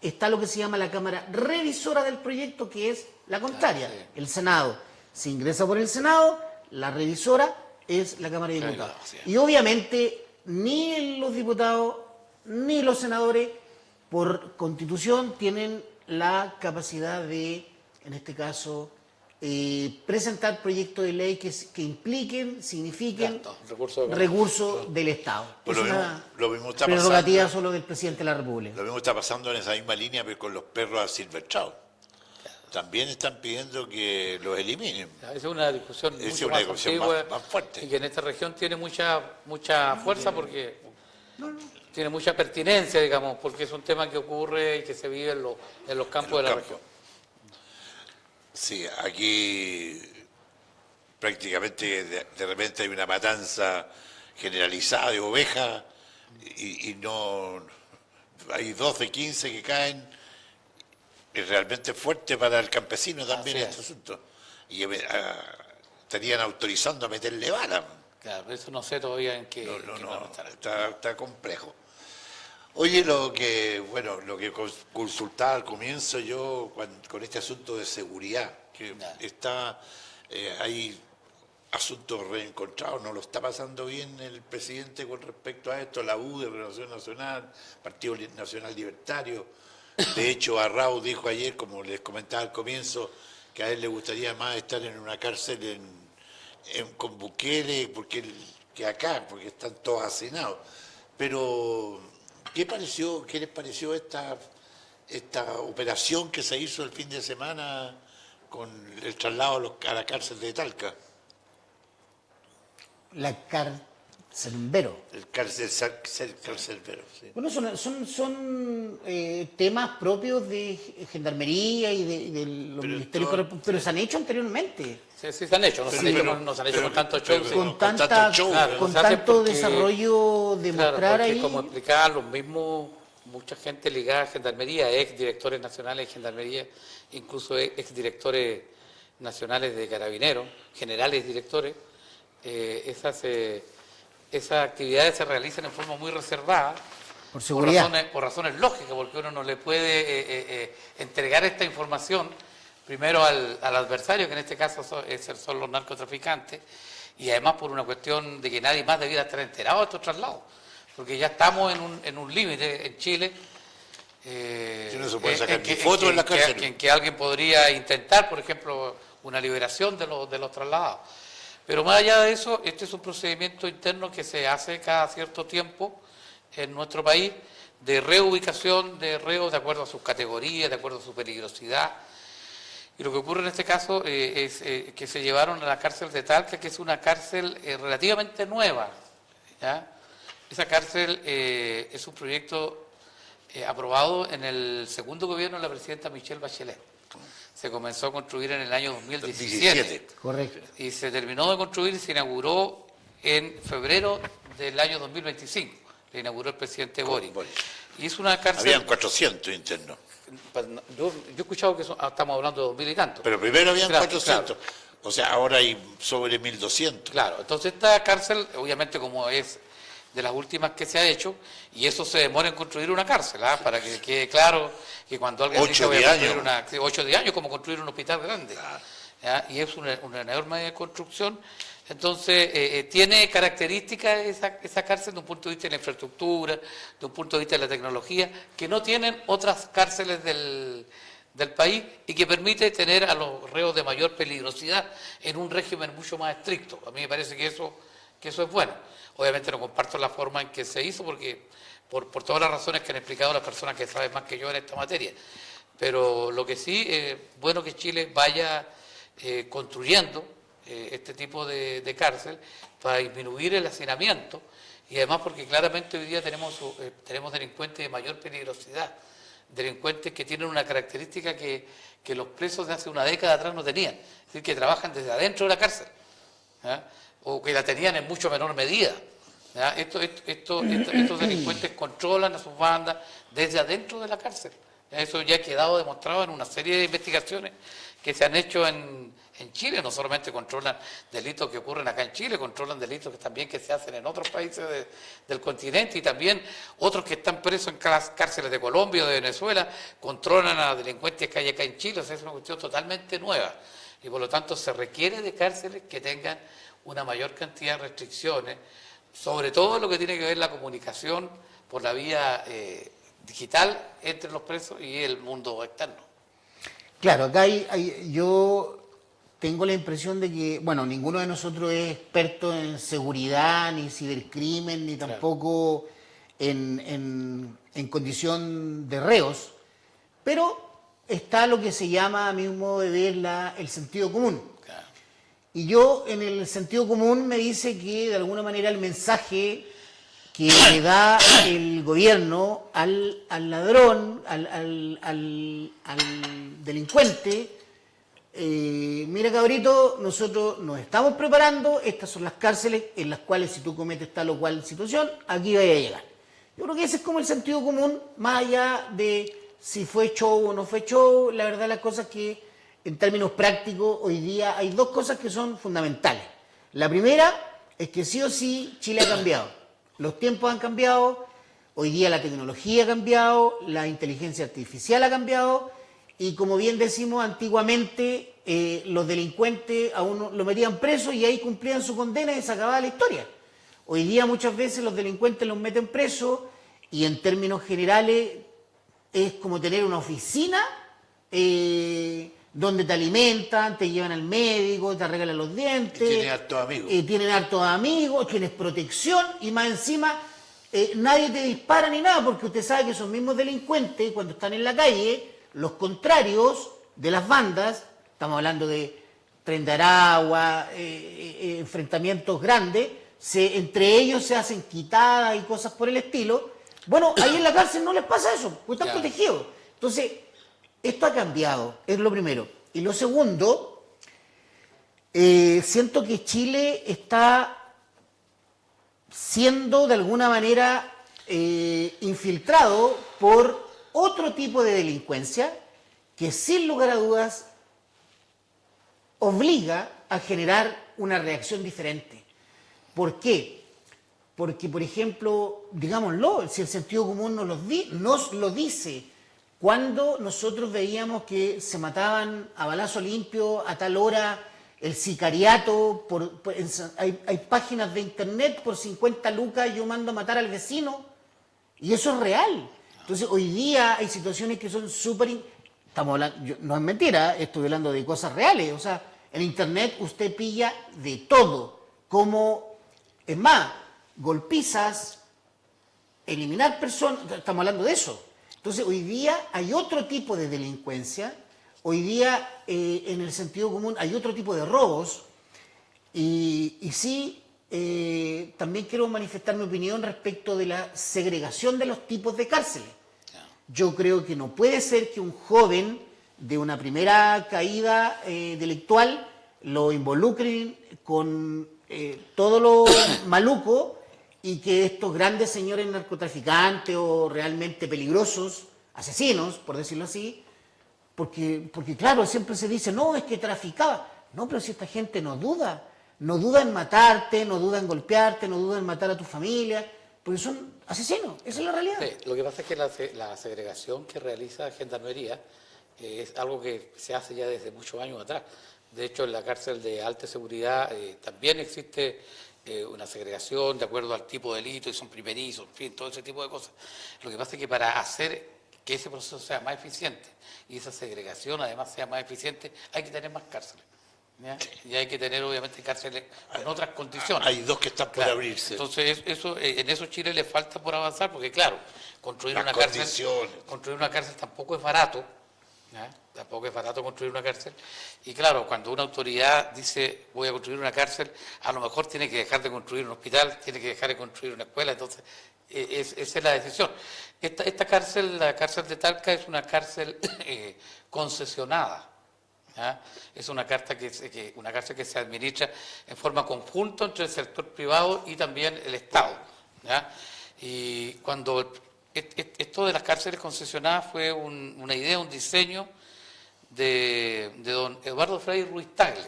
está lo que se llama la Cámara Revisora del proyecto, que es la contraria, el Senado. Si ingresa por el Senado, la revisora es la Cámara de Diputados. Y obviamente ni los diputados ni los senadores por Constitución tienen la capacidad de, en este caso, presentar proyectos de ley que impliquen, signifiquen recursos del Estado. Pues Es lo una mismo está prerrogativa pasando. solo del presidente de la República. Lo mismo está pasando en esa misma línea pero con los perros asilvestrados. también están pidiendo que los eliminen. Esa es una discusión Es mucho una más discusión antigua más fuerte. y que en esta región tiene mucha fuerza porque tiene mucha pertinencia, digamos, porque es un tema que ocurre y que se vive en los campos de la región. Sí, aquí prácticamente de repente hay una matanza generalizada de ovejas y no hay 12, 15 que caen. Es realmente fuerte para el campesino también Así este es. asunto. Y estarían autorizando a meterle bala. Claro, eso no sé todavía en qué, No, en no, qué no, plano estará. está complejo. Oye, lo que consultaba al comienzo yo con este asunto de seguridad, que Ya. está, hay asuntos reencontrados, no lo está pasando bien el presidente con respecto a esto, la U de Renovación Nacional, Partido Nacional Libertario. De hecho, Arrau dijo ayer, como les comentaba al comienzo, que a él le gustaría más estar en una cárcel con Bukele que acá, porque están todos hacinados. Pero, ¿qué les pareció esta operación que se hizo el fin de semana con el traslado a la cárcel de Talca? La carcelbero. El carcelero, sí. Bueno, son temas propios de Gendarmería y de los Pero ministerios todo- correspondientes, pero se han hecho anteriormente. Sí, sí se han hecho, no se han hecho, no se han hecho con tanto show. pero- sí. Con, tanto tanta, show, claro, con se hace tanto porque- desarrollo de Claro, mostrar porque ahí. como explicaba, los mismos, mucha gente ligada a Gendarmería, ex directores nacionales de Gendarmería, incluso ex directores nacionales de Carabineros, generales directores, esas actividades se realizan en forma muy reservada, Por seguridad. por razones lógicas, porque uno no le puede entregar esta información primero al adversario, que en este caso son los narcotraficantes, y además por una cuestión de que nadie más debiera estar enterado de estos traslados, porque ya estamos en un límite en Chile. Si no se puede sacar ni que- fotos en la cárcel. en que alguien podría intentar, por ejemplo, una liberación de los trasladados. Pero más allá de eso, este es un procedimiento interno que se hace cada cierto tiempo en nuestro país de reubicación de reos de acuerdo a sus categorías, de acuerdo a su peligrosidad. Y lo que ocurre en este caso es que se llevaron a la cárcel de Talca, que es una cárcel relativamente nueva, ¿ya? Esa cárcel es un proyecto aprobado en el segundo gobierno de la presidenta Michelle Bachelet. Se comenzó a construir en el año 2017 Correcto. y se terminó de construir y se inauguró en febrero del año 2025. Le inauguró el presidente Boric. Y es una cárcel... Habían 400 internos. Yo he escuchado que estamos hablando de 2000 y tanto. Pero primero habían Claro, 400. O sea, ahora hay sobre 1200. Claro, entonces esta cárcel, obviamente como es de las últimas que se ha hecho, y eso se demora en construir una cárcel, ¿ah? Para que quede claro que cuando alguien 8 voy a construir años. 8 de años, como construir un hospital grande, ¿ya? Y es una enorme construcción. Entonces, tiene características esa cárcel de un punto de vista de la infraestructura, de un punto de vista de la tecnología, que no tienen otras cárceles del país y que permite tener a los reos de mayor peligrosidad en un régimen mucho más estricto. A mí me parece que eso es bueno. Obviamente no comparto la forma en que se hizo, porque por todas las razones que han explicado las personas que saben más que yo en esta materia. Pero lo que sí es bueno que Chile vaya construyendo este tipo de cárcel para disminuir el hacinamiento y además porque claramente hoy día tenemos delincuentes de mayor peligrosidad, delincuentes que tienen una característica que los presos de hace una década atrás no tenían, es decir, que trabajan desde adentro de la cárcel, ¿ya? O que la tenían en mucho menor medida. ¿Ya? Estos delincuentes controlan a sus bandas desde adentro de la cárcel. ¿Ya? Eso ya ha quedado demostrado en una serie de investigaciones que se han hecho en Chile. No solamente controlan delitos que ocurren acá en Chile, controlan delitos que se hacen en otros países del continente y también otros que están presos en cárceles de Colombia o de Venezuela, controlan a los delincuentes que hay acá en Chile. O sea, es una cuestión totalmente nueva y por lo tanto se requiere de cárceles que tengan una mayor cantidad de restricciones, sobre todo lo que tiene que ver la comunicación por la vía digital entre los presos y el mundo externo. Claro, acá yo tengo la impresión de que, bueno, ninguno de nosotros es experto en seguridad, ni cibercrimen, ni tampoco en condición de reos, pero está lo que se llama, a mi modo de ver, el sentido común. Claro. Y yo, en el sentido común, me dice que de alguna manera el mensaje que le da el gobierno al ladrón, al delincuente, mira cabrito, nosotros nos estamos preparando, estas son las cárceles en las cuales si tú cometes tal o cual situación, aquí vaya a llegar. Yo creo que ese es como el sentido común, más allá de si fue show o no fue show. La verdad las cosas que en términos prácticos hoy día hay dos cosas que son fundamentales. La primera es que sí o sí Chile ha cambiado, los tiempos han cambiado, hoy día la tecnología ha cambiado, la inteligencia artificial ha cambiado y como bien decimos antiguamente los delincuentes a uno lo metían preso y ahí cumplían su condena y se acababa la historia. Hoy día muchas veces los delincuentes los meten presos y en términos generales es como tener una oficina donde te alimentan, te llevan al médico, te arreglan los dientes. Y tienen hartos amigos. Tienen hartos amigos, tienes protección y más encima nadie te dispara ni nada porque usted sabe que esos mismos delincuentes cuando están en la calle, los contrarios de las bandas, estamos hablando de Tren de Aragua, enfrentamientos grandes, entre ellos se hacen quitadas y cosas por el estilo. Bueno, ahí en la cárcel no les pasa eso, porque están protegidos. Entonces, esto ha cambiado, es lo primero. Y lo segundo, siento que Chile está siendo de alguna manera infiltrado por otro tipo de delincuencia que sin lugar a dudas obliga a generar una reacción diferente. ¿Por qué? Porque, por ejemplo, digámoslo, si el sentido común nos lo dice, cuando nosotros veíamos que se mataban a balazo limpio a tal hora, el sicariato, hay páginas de internet por 50 lucas, yo mando a matar al vecino, y eso es real. Entonces, hoy día hay situaciones que son súper... Estamos hablando, no es mentira, estoy hablando de cosas reales, o sea, en internet usted pilla de todo, como... Es más, golpizas, eliminar personas, estamos hablando de eso. Entonces, hoy día hay otro tipo de delincuencia, hoy día en el sentido común hay otro tipo de robos, y sí, también quiero manifestar mi opinión respecto de la segregación de los tipos de cárceles. Yo creo que no puede ser que un joven de una primera caída delictual lo involucren con todo lo maluco y que estos grandes señores narcotraficantes o realmente peligrosos, asesinos, por decirlo así, porque claro, siempre se dice, no, es que traficaba. No, pero si esta gente no duda en matarte, no duda en golpearte, no duda en matar a tu familia, porque son asesinos, esa es la realidad. Sí, lo que pasa es que la segregación que realiza Gendarmería es algo que se hace ya desde muchos años atrás. De hecho, en la cárcel de alta seguridad también existe una segregación de acuerdo al tipo de delito, y son primerizos, en fin, todo ese tipo de cosas. Lo que pasa es que para hacer que ese proceso sea más eficiente y esa segregación además sea más eficiente, hay que tener más cárceles. ¿Ya? Y hay que tener obviamente cárceles en otras condiciones. Hay dos que están por abrirse. Entonces, en eso Chile le falta por avanzar, porque claro, construir una cárcel tampoco es barato. ¿Ya? Tampoco es barato construir una cárcel. Y claro, cuando una autoridad dice voy a construir una cárcel, a lo mejor tiene que dejar de construir un hospital, tiene que dejar de construir una escuela. Entonces, esa es la decisión. Esta cárcel, la cárcel de Talca, es una cárcel concesionada. ¿Ya? Es una cárcel que se administra en forma conjunta entre el sector privado y también el Estado. ¿Ya? Y cuando esto de las cárceles concesionadas fue una idea, un diseño de don Eduardo Frei Ruiz Tagle,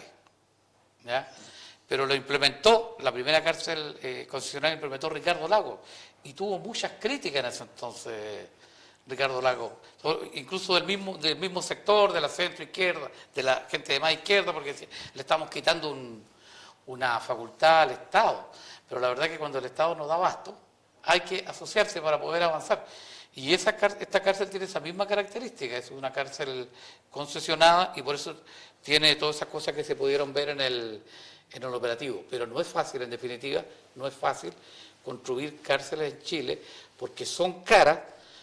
¿ya? Pero lo implementó, la primera cárcel concesionada implementó Ricardo Lagos, y tuvo muchas críticas en ese entonces Ricardo Lagos, incluso del mismo sector, de la centro izquierda, de la gente de más izquierda, porque le estamos quitando una facultad al Estado. Pero la verdad es que cuando el Estado no da abasto, hay que asociarse para poder avanzar. Y esta cárcel tiene esa misma característica, es una cárcel concesionada y por eso tiene todas esas cosas que se pudieron ver en el operativo. Pero no es fácil, en definitiva, no es fácil construir cárceles en Chile porque son caras,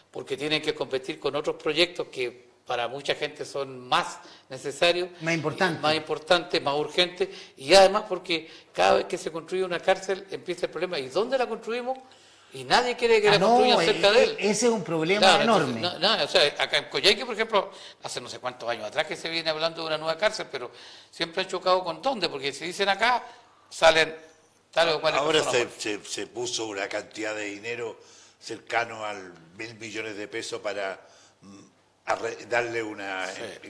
porque tienen que competir con otros proyectos que para mucha gente son más necesarios, Más importantes, más urgentes, y además porque cada vez que se construye una cárcel empieza el problema, ¿y dónde la construimos? Y nadie quiere que la construyan cerca de él. Ese es un problema Claro, enorme. entonces, o sea, acá en Coyhaique, por ejemplo, hace no sé cuántos años atrás que se viene hablando de una nueva cárcel, pero siempre han chocado con dónde, porque si dicen acá, salen tal o cual. Ahora se puso una cantidad de dinero cercano al 1.000 millones de pesos para darle una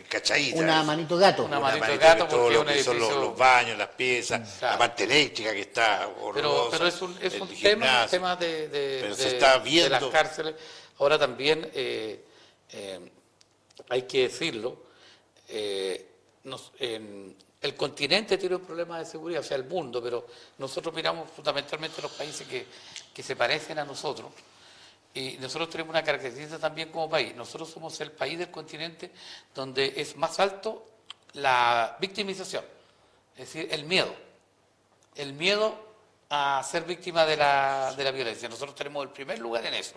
cachadita. Una manito gato. Una manito de gato, todo porque lo un que son edificio- los baños, las piezas, Claro. la parte eléctrica que está horrorosa. Pero es un el tema gimnasio. de Pero se está de viendo. las cárceles. Ahora también hay que decirlo, el continente tiene un problema de seguridad, o sea, el mundo, pero nosotros miramos fundamentalmente los países que se parecen a nosotros. Y nosotros tenemos una característica también como país. Nosotros somos el país del continente donde es más alto la victimización, es decir, el miedo. El miedo a ser víctima de la violencia. Nosotros tenemos el primer lugar en eso.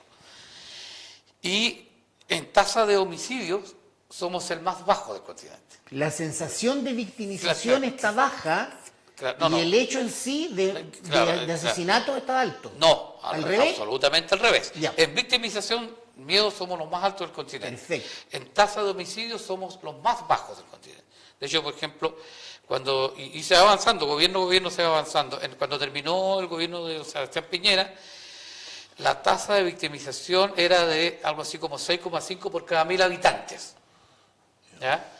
Y en tasa de homicidios somos el más bajo del continente. La sensación de victimización está baja Claro, no, y el hecho en sí de asesinato está alto. No, ¿Al revés? absolutamente al revés. Ya. En victimización, miedo somos los más altos del continente. Perfecto. En tasa de homicidios somos los más bajos del continente. De hecho, por ejemplo, y se va avanzando, gobierno se va avanzando. Cuando terminó el gobierno de Sebastián Piñera, la tasa de victimización era de algo así como 6,5 por cada 1.000 habitantes. ¿Ya?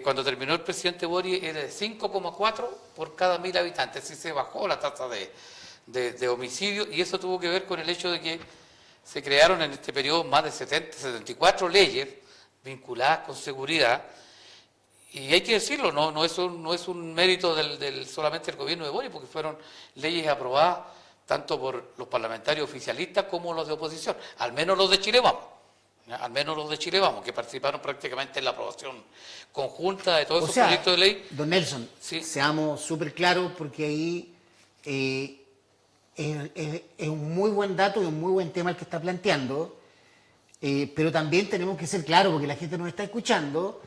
Cuando terminó el presidente Boric era de 5,4 por cada 1.000 habitantes. Así se bajó la tasa de homicidio, y eso tuvo que ver con el hecho de que se crearon en este periodo más de 74 leyes vinculadas con seguridad. Y hay que decirlo, no es un mérito solamente del gobierno de Boric, porque fueron leyes aprobadas tanto por los parlamentarios oficialistas como los de oposición, al menos los de Chile Vamos. Al menos los de Chile Vamos, que participaron prácticamente en la aprobación conjunta de todos esos proyectos de ley. Don Nelson, Sí. seamos súper claros porque ahí es un muy buen dato y un muy buen tema el que está planteando, pero también tenemos que ser claros porque la gente nos está escuchando.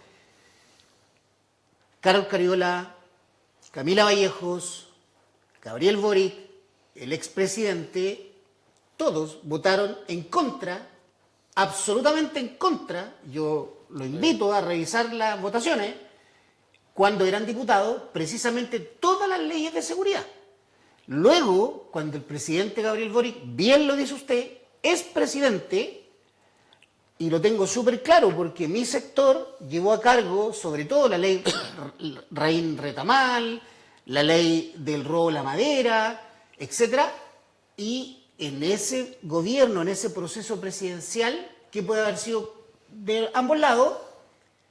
Carol Cariola, Camila Vallejos, Gabriel Boric, el expresidente, todos votaron en contra, absolutamente en contra. Yo lo invito a revisar las votaciones cuando eran diputados, precisamente todas las leyes de seguridad. Luego, cuando el presidente Gabriel Boric, bien lo dice usted, es presidente, y lo tengo súper claro porque mi sector llevó a cargo sobre todo la ley Raín Retamal, la ley del robo a la madera, etcétera, y en ese gobierno, en ese proceso presidencial, que puede haber sido de ambos lados,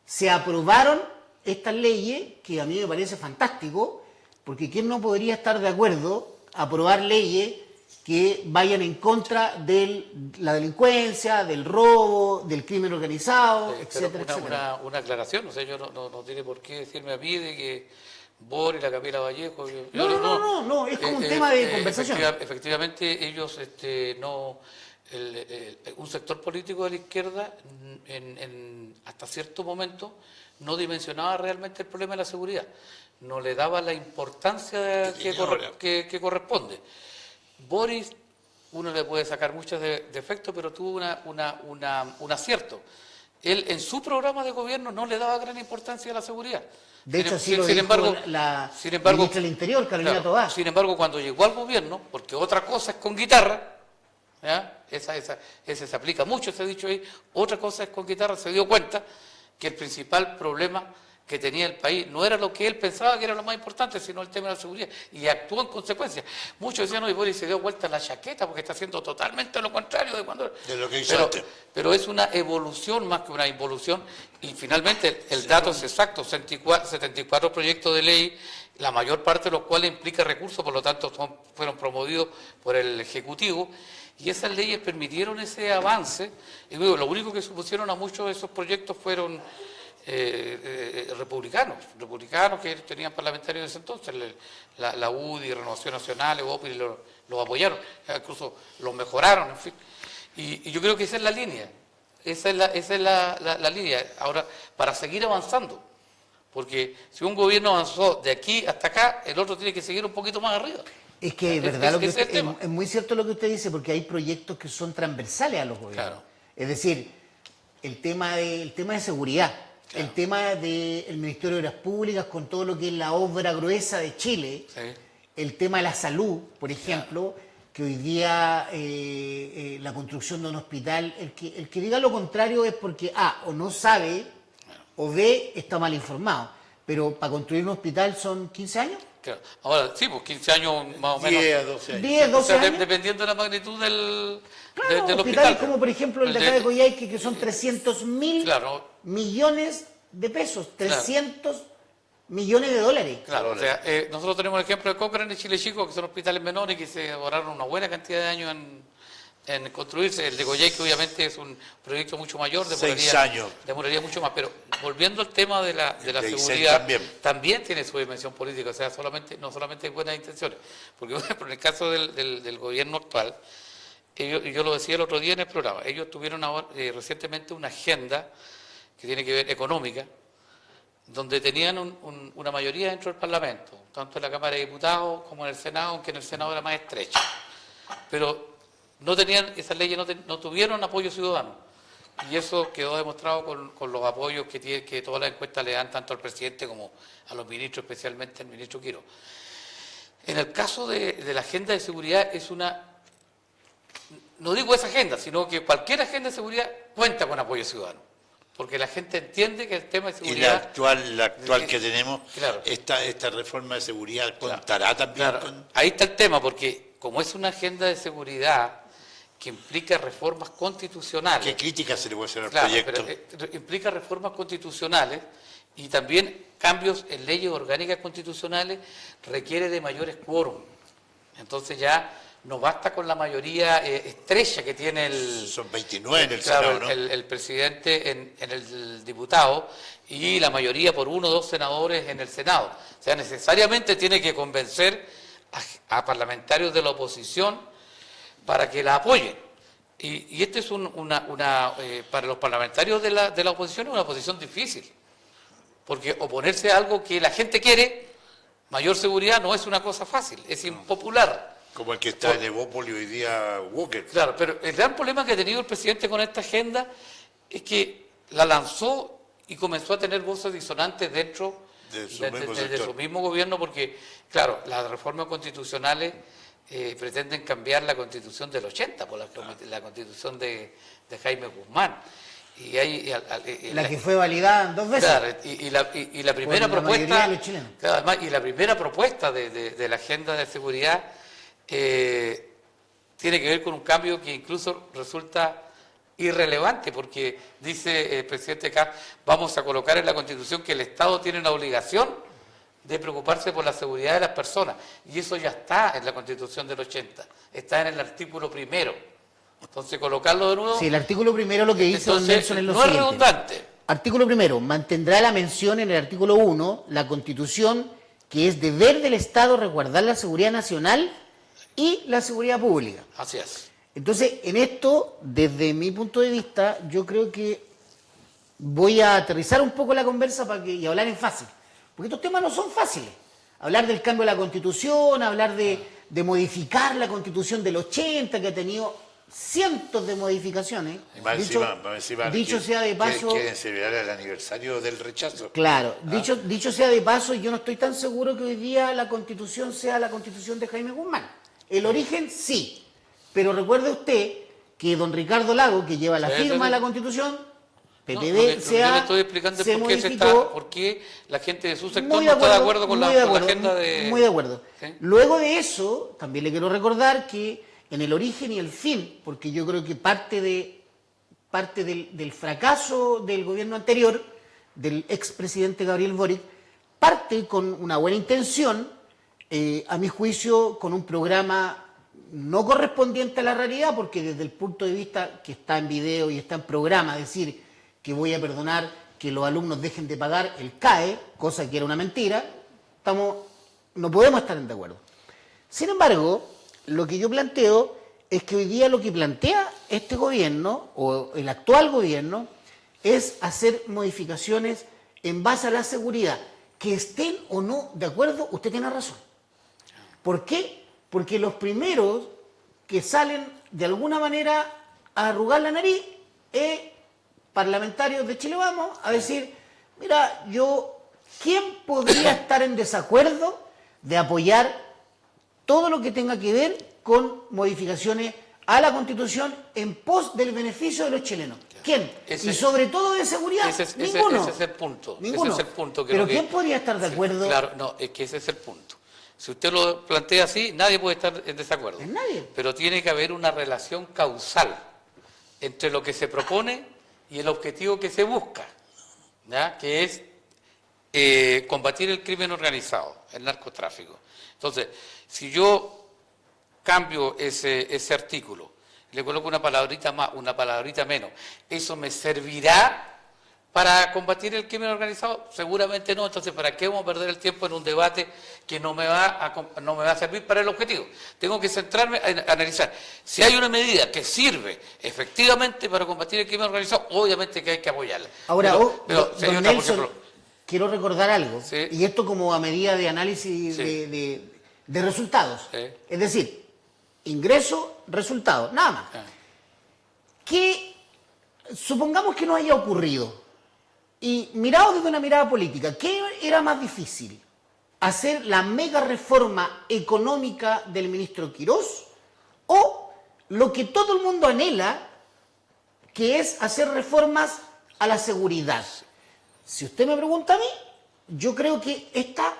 se aprobaron estas leyes, que a mí me parece fantástico, porque ¿quién no podría estar de acuerdo a aprobar leyes que vayan en contra de la delincuencia, del robo, del crimen organizado, Pero etcétera, etcétera? una aclaración, o sea, yo no tiene por qué decirme a mí de que Boris, la Camila Vallejo... No, es como un tema de conversación. Efectivamente, ellos un sector político de la izquierda hasta cierto momento no dimensionaba realmente el problema de la seguridad, no le daba la importancia que corresponde. Boris, uno le puede sacar muchos defectos, pero tuvo un acierto. Él en su programa de gobierno no le daba gran importancia a la seguridad. De hecho, sí lo dijo la ministra del Interior, Carolina Tobá. Sin embargo, cuando llegó al gobierno, porque otra cosa es con guitarra, ¿ya? Ese se aplica mucho, se ha dicho ahí, otra cosa es con guitarra, se dio cuenta que el principal problema que tenía el país no era lo que él pensaba que era lo más importante, sino el tema de la seguridad, y actuó en consecuencia. Muchos decían, hoy Boris se dio vuelta la chaqueta porque está haciendo totalmente lo contrario de lo que hizo antes. Pero es una evolución más que una involución, y finalmente el dato es exacto, 74 proyectos de ley, la mayor parte de los cuales implica recursos, por lo tanto fueron promovidos por el Ejecutivo, y esas leyes permitieron ese avance, y luego, lo único que supusieron a muchos de esos proyectos fueron republicanos que tenían parlamentarios de ese entonces, la UDI, Renovación Nacional, EVOPI, los apoyaron, incluso los mejoraron, en fin. Y yo creo que esa es la línea. Esa es la línea. Ahora, para seguir avanzando, porque si un gobierno avanzó de aquí hasta acá, el otro tiene que seguir un poquito más arriba. Es que es verdad, Es es muy cierto lo que usted dice, porque hay proyectos que son transversales a los gobiernos. Claro. Es decir, el tema de seguridad, Claro. el tema del Ministerio de Obras Públicas con todo lo que es la obra gruesa de Chile, Sí. el tema de la salud, por ejemplo, que hoy día la construcción de un hospital, el que diga lo contrario es porque A, o no sabe, o B, está mal informado. Pero para construir un hospital son 15 años. Claro. Ahora, sí, pues 15 años más o menos. 10 a 12 años. 10, 12 O sea, años. dependiendo de la magnitud del Claro, hospital. hospitales como por ejemplo el de acá de Coyhaique, Coyhaique, que son 300.000 Claro. millones de pesos, 300 millones de dólares. Claro, o sea, nosotros tenemos el ejemplo de Cochrane y Chile Chico, que son hospitales menores que se demoraron una buena cantidad de años en construirse. El de Coyhaique obviamente es un proyecto mucho mayor, 6 años. demoraría mucho más. Pero volviendo al tema de la El de Isen seguridad, también. tiene su dimensión política, o sea, no solamente hay buenas intenciones. Porque por ejemplo, en el caso del gobierno actual, y yo lo decía el otro día en el programa, ellos tuvieron recientemente una agenda que tiene que ver económica, donde tenían una mayoría dentro del Parlamento, tanto en la Cámara de Diputados como en el Senado, aunque en el Senado era más estrecha. Pero no tenían, esas leyes no tuvieron apoyo ciudadano. Y eso quedó demostrado con los apoyos que todas las encuestas le dan tanto al presidente como a los ministros, especialmente al ministro Quiro. En el caso de la agenda de seguridad es no digo esa agenda, sino que cualquier agenda de seguridad cuenta con apoyo ciudadano. Porque la gente entiende que el tema de Y seguridad... la actual que tenemos, Claro. esta reforma de seguridad contará también Claro, con... ahí está el tema, porque como es una agenda de seguridad que implica reformas constitucionales... ¿Qué crítica se le puede hacer al Claro, proyecto? pero implica reformas constitucionales y también cambios en leyes orgánicas constitucionales, requiere de mayores quórum. Entonces ya no basta con la mayoría estrecha que tiene Son 29 en el claro, Senado, ¿no? el presidente en el diputado y la mayoría por 1 o 2 senadores en el Senado. O sea, necesariamente tiene que convencer a parlamentarios de la oposición para que la apoyen. Y esto es para los parlamentarios de la oposición es una posición difícil, porque oponerse a algo que la gente quiere, mayor seguridad, no es una cosa fácil, es impopular. Como el que está en Evópoli hoy día, Walker. Claro, pero el gran problema que ha tenido el presidente con esta agenda es que la lanzó y comenzó a tener voces disonantes dentro De de su mismo gobierno, porque, claro, las reformas constitucionales pretenden cambiar la constitución del 80, por la constitución de Jaime Guzmán. Y hay, La que fue validada 2 veces. claro, y la primera Por la propuesta, mayoría de los chilenos. claro, además, y la primera propuesta de la agenda de seguridad tiene que ver con un cambio que incluso resulta irrelevante, porque dice el presidente Kast, vamos a colocar en la Constitución que el Estado tiene la obligación de preocuparse por la seguridad de las personas, y eso ya está en la Constitución del 80, está en el artículo 1. Entonces colocarlo de nuevo, Sí, el artículo primero lo que dice don entonces, Nelson es lo no es siguiente. redundante. Artículo primero, mantendrá la mención en el artículo 1, la Constitución, que es deber del Estado resguardar la seguridad nacional y la seguridad pública. Así es. Entonces, en esto, desde mi punto de vista, yo creo que voy a aterrizar un poco la conversa y hablar en fácil. Porque estos temas no son fáciles. Hablar del cambio de la Constitución, hablar de modificar la Constitución del 80, que ha tenido cientos de modificaciones. Y más encima, dicho sea de paso... Quieren celebrar el aniversario del rechazo. Claro, dicho sea de paso, yo no estoy tan seguro que hoy día la Constitución sea la Constitución de Jaime Guzmán. El origen sí, pero recuerde usted que don Ricardo Lago, que lleva la firma de la Constitución, PPD, Lo que yo le estoy explicando es por qué la gente de su sector no está de acuerdo con la agenda de... Muy de acuerdo. ¿Sí? Luego de eso, también le quiero recordar que en el origen y el fin, porque yo creo que parte del fracaso del gobierno anterior, del expresidente Gabriel Boric, parte con una buena intención, a mi juicio, con un programa no correspondiente a la realidad, porque desde el punto de vista que está en video y está en programa, decir que voy a perdonar que los alumnos dejen de pagar el CAE, cosa que era una mentira, no podemos estar de acuerdo. Sin embargo, lo que yo planteo es que hoy día lo que plantea este gobierno, o el actual gobierno, es hacer modificaciones en base a la seguridad. Que estén o no de acuerdo, usted tiene razón. ¿Por qué? Porque los primeros que salen de alguna manera a arrugar la nariz es parlamentarios de Chile Vamos a decir, mira, ¿quién podría estar en desacuerdo de apoyar todo lo que tenga que ver con modificaciones a la Constitución en pos del beneficio de los chilenos? ¿Quién? Y sobre todo de seguridad, ninguno. Ese es el punto. Ninguno. Ese es el punto. Pero ¿quién podría estar de acuerdo? Claro, no, es que ese es el punto. Si usted lo plantea así, nadie puede estar en desacuerdo. Nadie. Pero tiene que haber una relación causal entre lo que se propone y el objetivo que se busca, ¿ya? Que es combatir el crimen organizado, el narcotráfico. Entonces, si yo cambio ese artículo, le coloco una palabrita más, una palabrita menos, ¿eso me servirá para combatir el crimen organizado? Seguramente no. Entonces, ¿para qué vamos a perder el tiempo en un debate que no me va a servir para el objetivo? Tengo que centrarme a analizar. Si hay una medida que sirve efectivamente para combatir el crimen organizado, obviamente que hay que apoyarla. Ahora, pero don señora, Nelson, por ejemplo, quiero recordar algo, sí, y esto como a medida de análisis sí, de resultados. Sí. Es decir, ingreso, resultado, nada más. Que supongamos que no haya ocurrido, y mirado desde una mirada política, ¿qué era más difícil? ¿Hacer la mega reforma económica del ministro Quirós o lo que todo el mundo anhela, que es hacer reformas a la seguridad? Si usted me pregunta a mí, yo creo que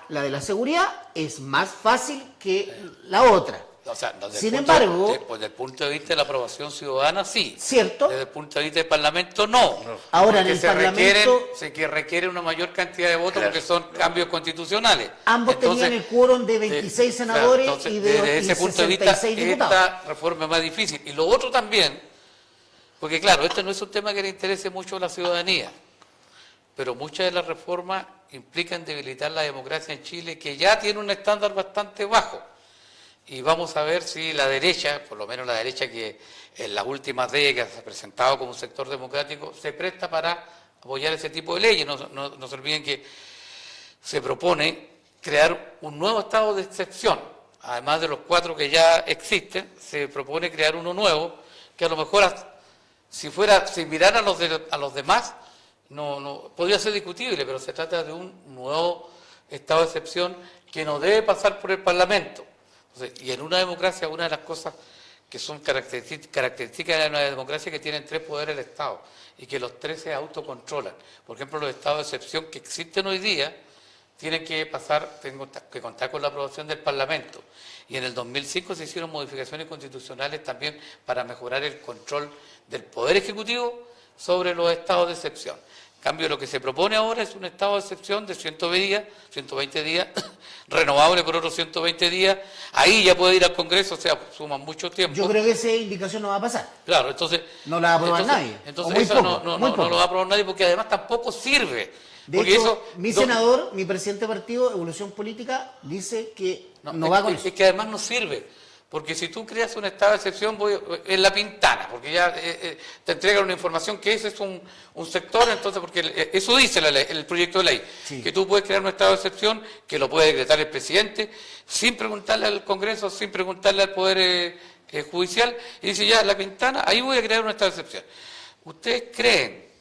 la de la seguridad, es más fácil que la otra. o sea, no, Sin embargo, desde el punto de vista de la aprobación ciudadana, sí. ¿cierto? Desde el punto de vista del Parlamento, no. Ahora, en Porque el Parlamento, se requiere una mayor cantidad de votos, claro, porque son cambios constitucionales. ambos Entonces, tenían el quórum de 26 senadores entonces, y desde de ese punto de vista, 66 diputados. esta reforma es más difícil. Y lo otro también, porque claro, este no es un tema que le interese mucho a la ciudadanía, pero muchas de las reformas implican debilitar la democracia en Chile, que ya tiene un estándar bastante bajo. Y vamos a ver si la derecha, por lo menos la derecha que en las últimas décadas se ha presentado como un sector democrático, se presta para apoyar ese tipo de leyes. No se olviden que se propone crear un nuevo estado de excepción. Además de los 4 que ya existen, se propone crear uno nuevo, que a lo mejor si mirara a los demás, no podría ser discutible, pero se trata de un nuevo estado de excepción que no debe pasar por el Parlamento. Entonces, y en una democracia, una de las cosas que son características de una democracia es que tienen 3 poderes del Estado y que los 3 se autocontrolan. Por ejemplo, los estados de excepción que existen hoy día tienen que contar con la aprobación del Parlamento. Y en el 2005 se hicieron modificaciones constitucionales también para mejorar el control del Poder Ejecutivo sobre los estados de excepción. En cambio, lo que se propone ahora es un estado de excepción de 120 días, renovable por otros 120 días. Ahí ya puede ir al Congreso, o sea, suman mucho tiempo. Yo creo que esa indicación no va a pasar. Claro, entonces... No la va a aprobar nadie. Entonces muy eso poco, no muy poco. lo va a aprobar nadie, porque además tampoco sirve. De Porque hecho, mi senador, mi presidente de partido, Evolución Política, dice que no va con eso. Es que además no sirve. Porque si tú creas un estado de excepción, en la pintana, porque ya te entregan una información que ese es un sector, entonces, porque eso dice el proyecto de ley, sí, que tú puedes crear un estado de excepción que lo puede decretar el presidente, sin preguntarle al Congreso, sin preguntarle al Poder Judicial, y dice ya, la pintana, ahí voy a crear un estado de excepción. ¿Ustedes creen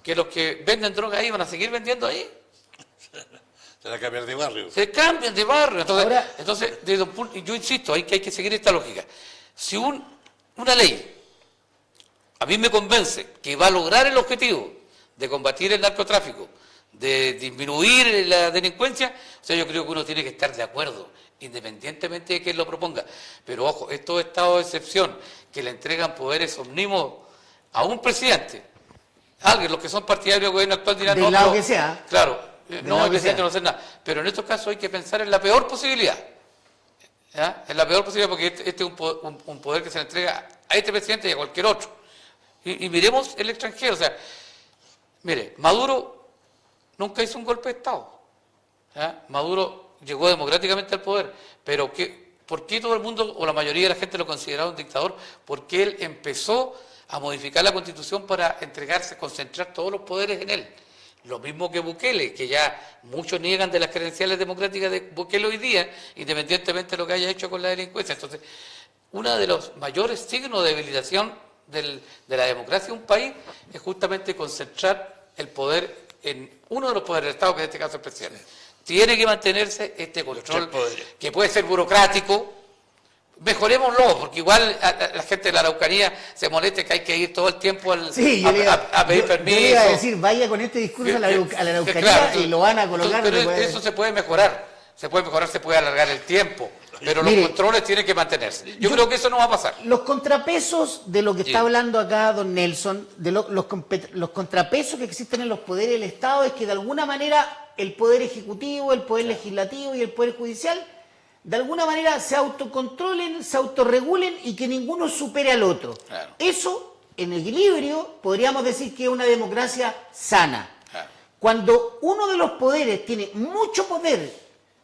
que los que venden droga ahí van a seguir vendiendo ahí? Se va a cambiar de barrio. Se cambian de barrio. Entonces, Ahora, desde un punto, yo insisto, hay que seguir esta lógica. Si una ley a mí me convence que va a lograr el objetivo de combatir el narcotráfico, de disminuir la delincuencia, o sea, yo creo que uno tiene que estar de acuerdo, independientemente de quién lo proponga. Pero ojo, estos estados de excepción que le entregan poderes omnímodos a un presidente, alguien, los que son partidarios del gobierno actual dirán, del lado que sea. Claro, no, el presidente sea. no hace nada. Pero en estos casos hay que pensar en la peor posibilidad. ¿Ya? En la peor posibilidad, porque este es un poder que se le entrega a este presidente y a cualquier otro. Y miremos el extranjero. O sea, mire, Maduro nunca hizo un golpe de Estado. ¿Ya? Maduro llegó democráticamente al poder. Pero ¿por qué todo el mundo o la mayoría de la gente lo consideraba un dictador? Porque él empezó a modificar la Constitución para entregarse, concentrar todos los poderes en él. Lo mismo que Bukele, que ya muchos niegan de las credenciales democráticas de Bukele hoy día, independientemente de lo que haya hecho con la delincuencia. Entonces, uno de los mayores signos de debilitación de la democracia de un país es justamente concentrar el poder en uno de los poderes del Estado, que en este caso es el presidente. Tiene que mantenerse este control, que puede ser burocrático. Mejorémoslo, porque igual la gente de la Araucanía se molesta que hay que ir todo el tiempo a pedir permiso. Yo le iba a decir, vaya con este discurso a la Araucanía, claro, y lo van a colocar. Pero eso se puede mejorar, se puede alargar el tiempo, pero los controles tienen que mantenerse. Yo creo que eso no va a pasar. Los contrapesos de lo que está hablando acá don Nelson, de los contrapesos que existen en los poderes del Estado, es que de alguna manera el poder ejecutivo, el poder legislativo y el poder judicial de alguna manera se autocontrolen, se autorregulen y que ninguno supere al otro. Claro. Eso, en equilibrio, podríamos decir que es una democracia sana. Claro. Cuando uno de los poderes tiene mucho poder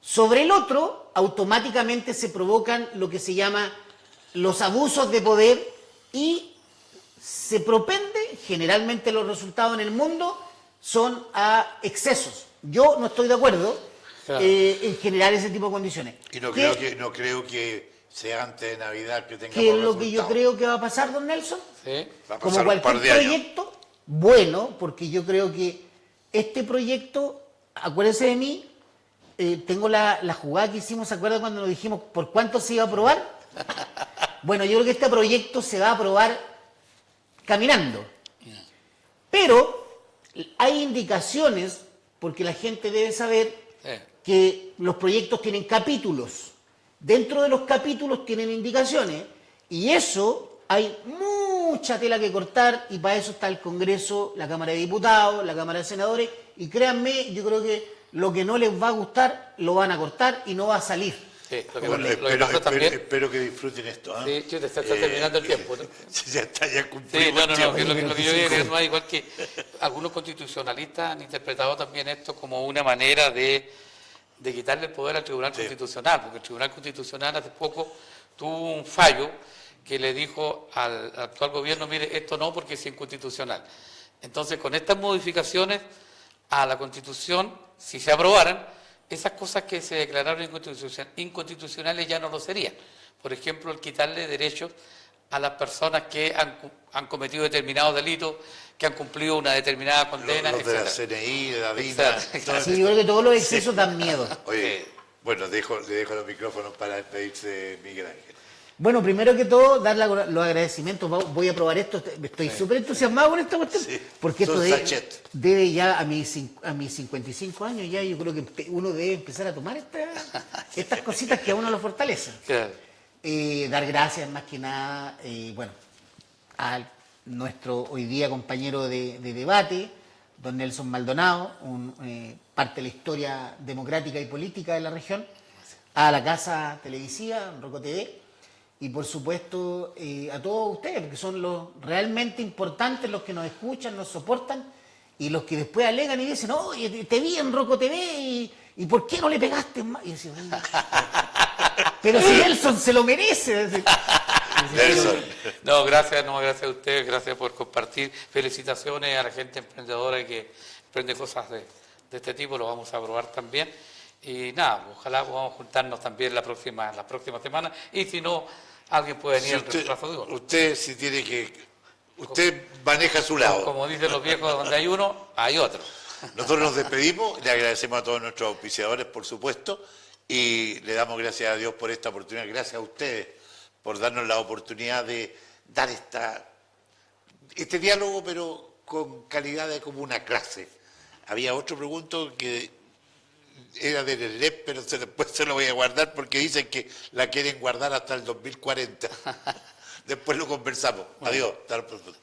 sobre el otro, automáticamente se provocan lo que se llama los abusos de poder y se propende, generalmente los resultados en el mundo son a excesos. Yo no estoy de acuerdo. Claro. En generar ese tipo de condiciones. Y no creo que sea antes de Navidad que tengamos ¿Qué es lo resultados. que yo creo que va a pasar, don Nelson? Sí. Va a Como pasar un par cualquier de años. proyecto, bueno, porque yo creo que este proyecto, acuérdense de mí, tengo la jugada que hicimos, ¿se acuerdan cuando nos dijimos por cuánto se iba a aprobar? Bueno, yo creo que este proyecto se va a aprobar caminando. Pero hay indicaciones, porque la gente debe saber que los proyectos tienen capítulos. Dentro de los capítulos tienen indicaciones y eso hay mucha tela que cortar y para eso está el Congreso, la Cámara de Diputados, la Cámara de Senadores y créanme, yo creo que lo que no les va a gustar lo van a cortar y no va a salir. Sí, Espero que disfruten esto. ¿Eh? Sí, te está terminando el tiempo, ¿no? Ya está, ya Sí, cumplimos no, el tiempo. que lo que yo digo es más igual que algunos constitucionalistas han interpretado también esto como una manera de quitarle el poder al Tribunal Constitucional, porque el Tribunal Constitucional hace poco tuvo un fallo que le dijo al actual gobierno, mire, esto no porque es inconstitucional. Entonces, con estas modificaciones a la Constitución, si se aprobaran, esas cosas que se declararon inconstitucionales ya no lo serían. Por ejemplo, el quitarle derechos a las personas que han cometido determinados delitos, que han cumplido una determinada condena, Los de la etc. CNI, de la DINA. Sí, yo creo que todos los excesos dan miedo. Oye, bueno, le dejo los micrófonos para despedirse Miguel Ángel. Bueno, primero que todo, dar los agradecimientos. Voy a probar esto. Estoy súper entusiasmado con esta cuestión. Sí, porque esto son sachet. debe ya, a mis 55 años, ya yo creo que uno debe empezar a tomar estas cositas que a uno lo fortalecen. Claro. Dar gracias más que nada, bueno, a nuestro hoy día compañero de debate, don Nelson Maldonado, parte de la historia democrática y política de la región, a la casa televisiva, Roco TV, y por supuesto a todos ustedes, porque son los realmente importantes, los que nos escuchan, nos soportan, y los que después alegan y dicen, oye, te vi en Roco TV, y ¿por qué no le pegaste más? Y decía, pero si Nelson se lo merece. Nelson. No, gracias a ustedes, gracias por compartir. Felicitaciones a la gente emprendedora que emprende cosas de este tipo, lo vamos a probar también. Y nada, ojalá podamos juntarnos también la próxima semana. Y si no, alguien puede venir en reemplazo de uno. Usted si tiene que... Usted maneja a su lado. Como dicen los viejos, donde hay uno, hay otro. Nosotros nos despedimos, le agradecemos a todos nuestros auspiciadores, por supuesto, y le damos gracias a Dios por esta oportunidad. Gracias a ustedes por darnos la oportunidad de dar este diálogo, pero con calidad de como una clase. Había otro pregunto que era de LEP, pero después se lo voy a guardar porque dicen que la quieren guardar hasta el 2040. Después lo conversamos. Adiós. Hasta la próxima.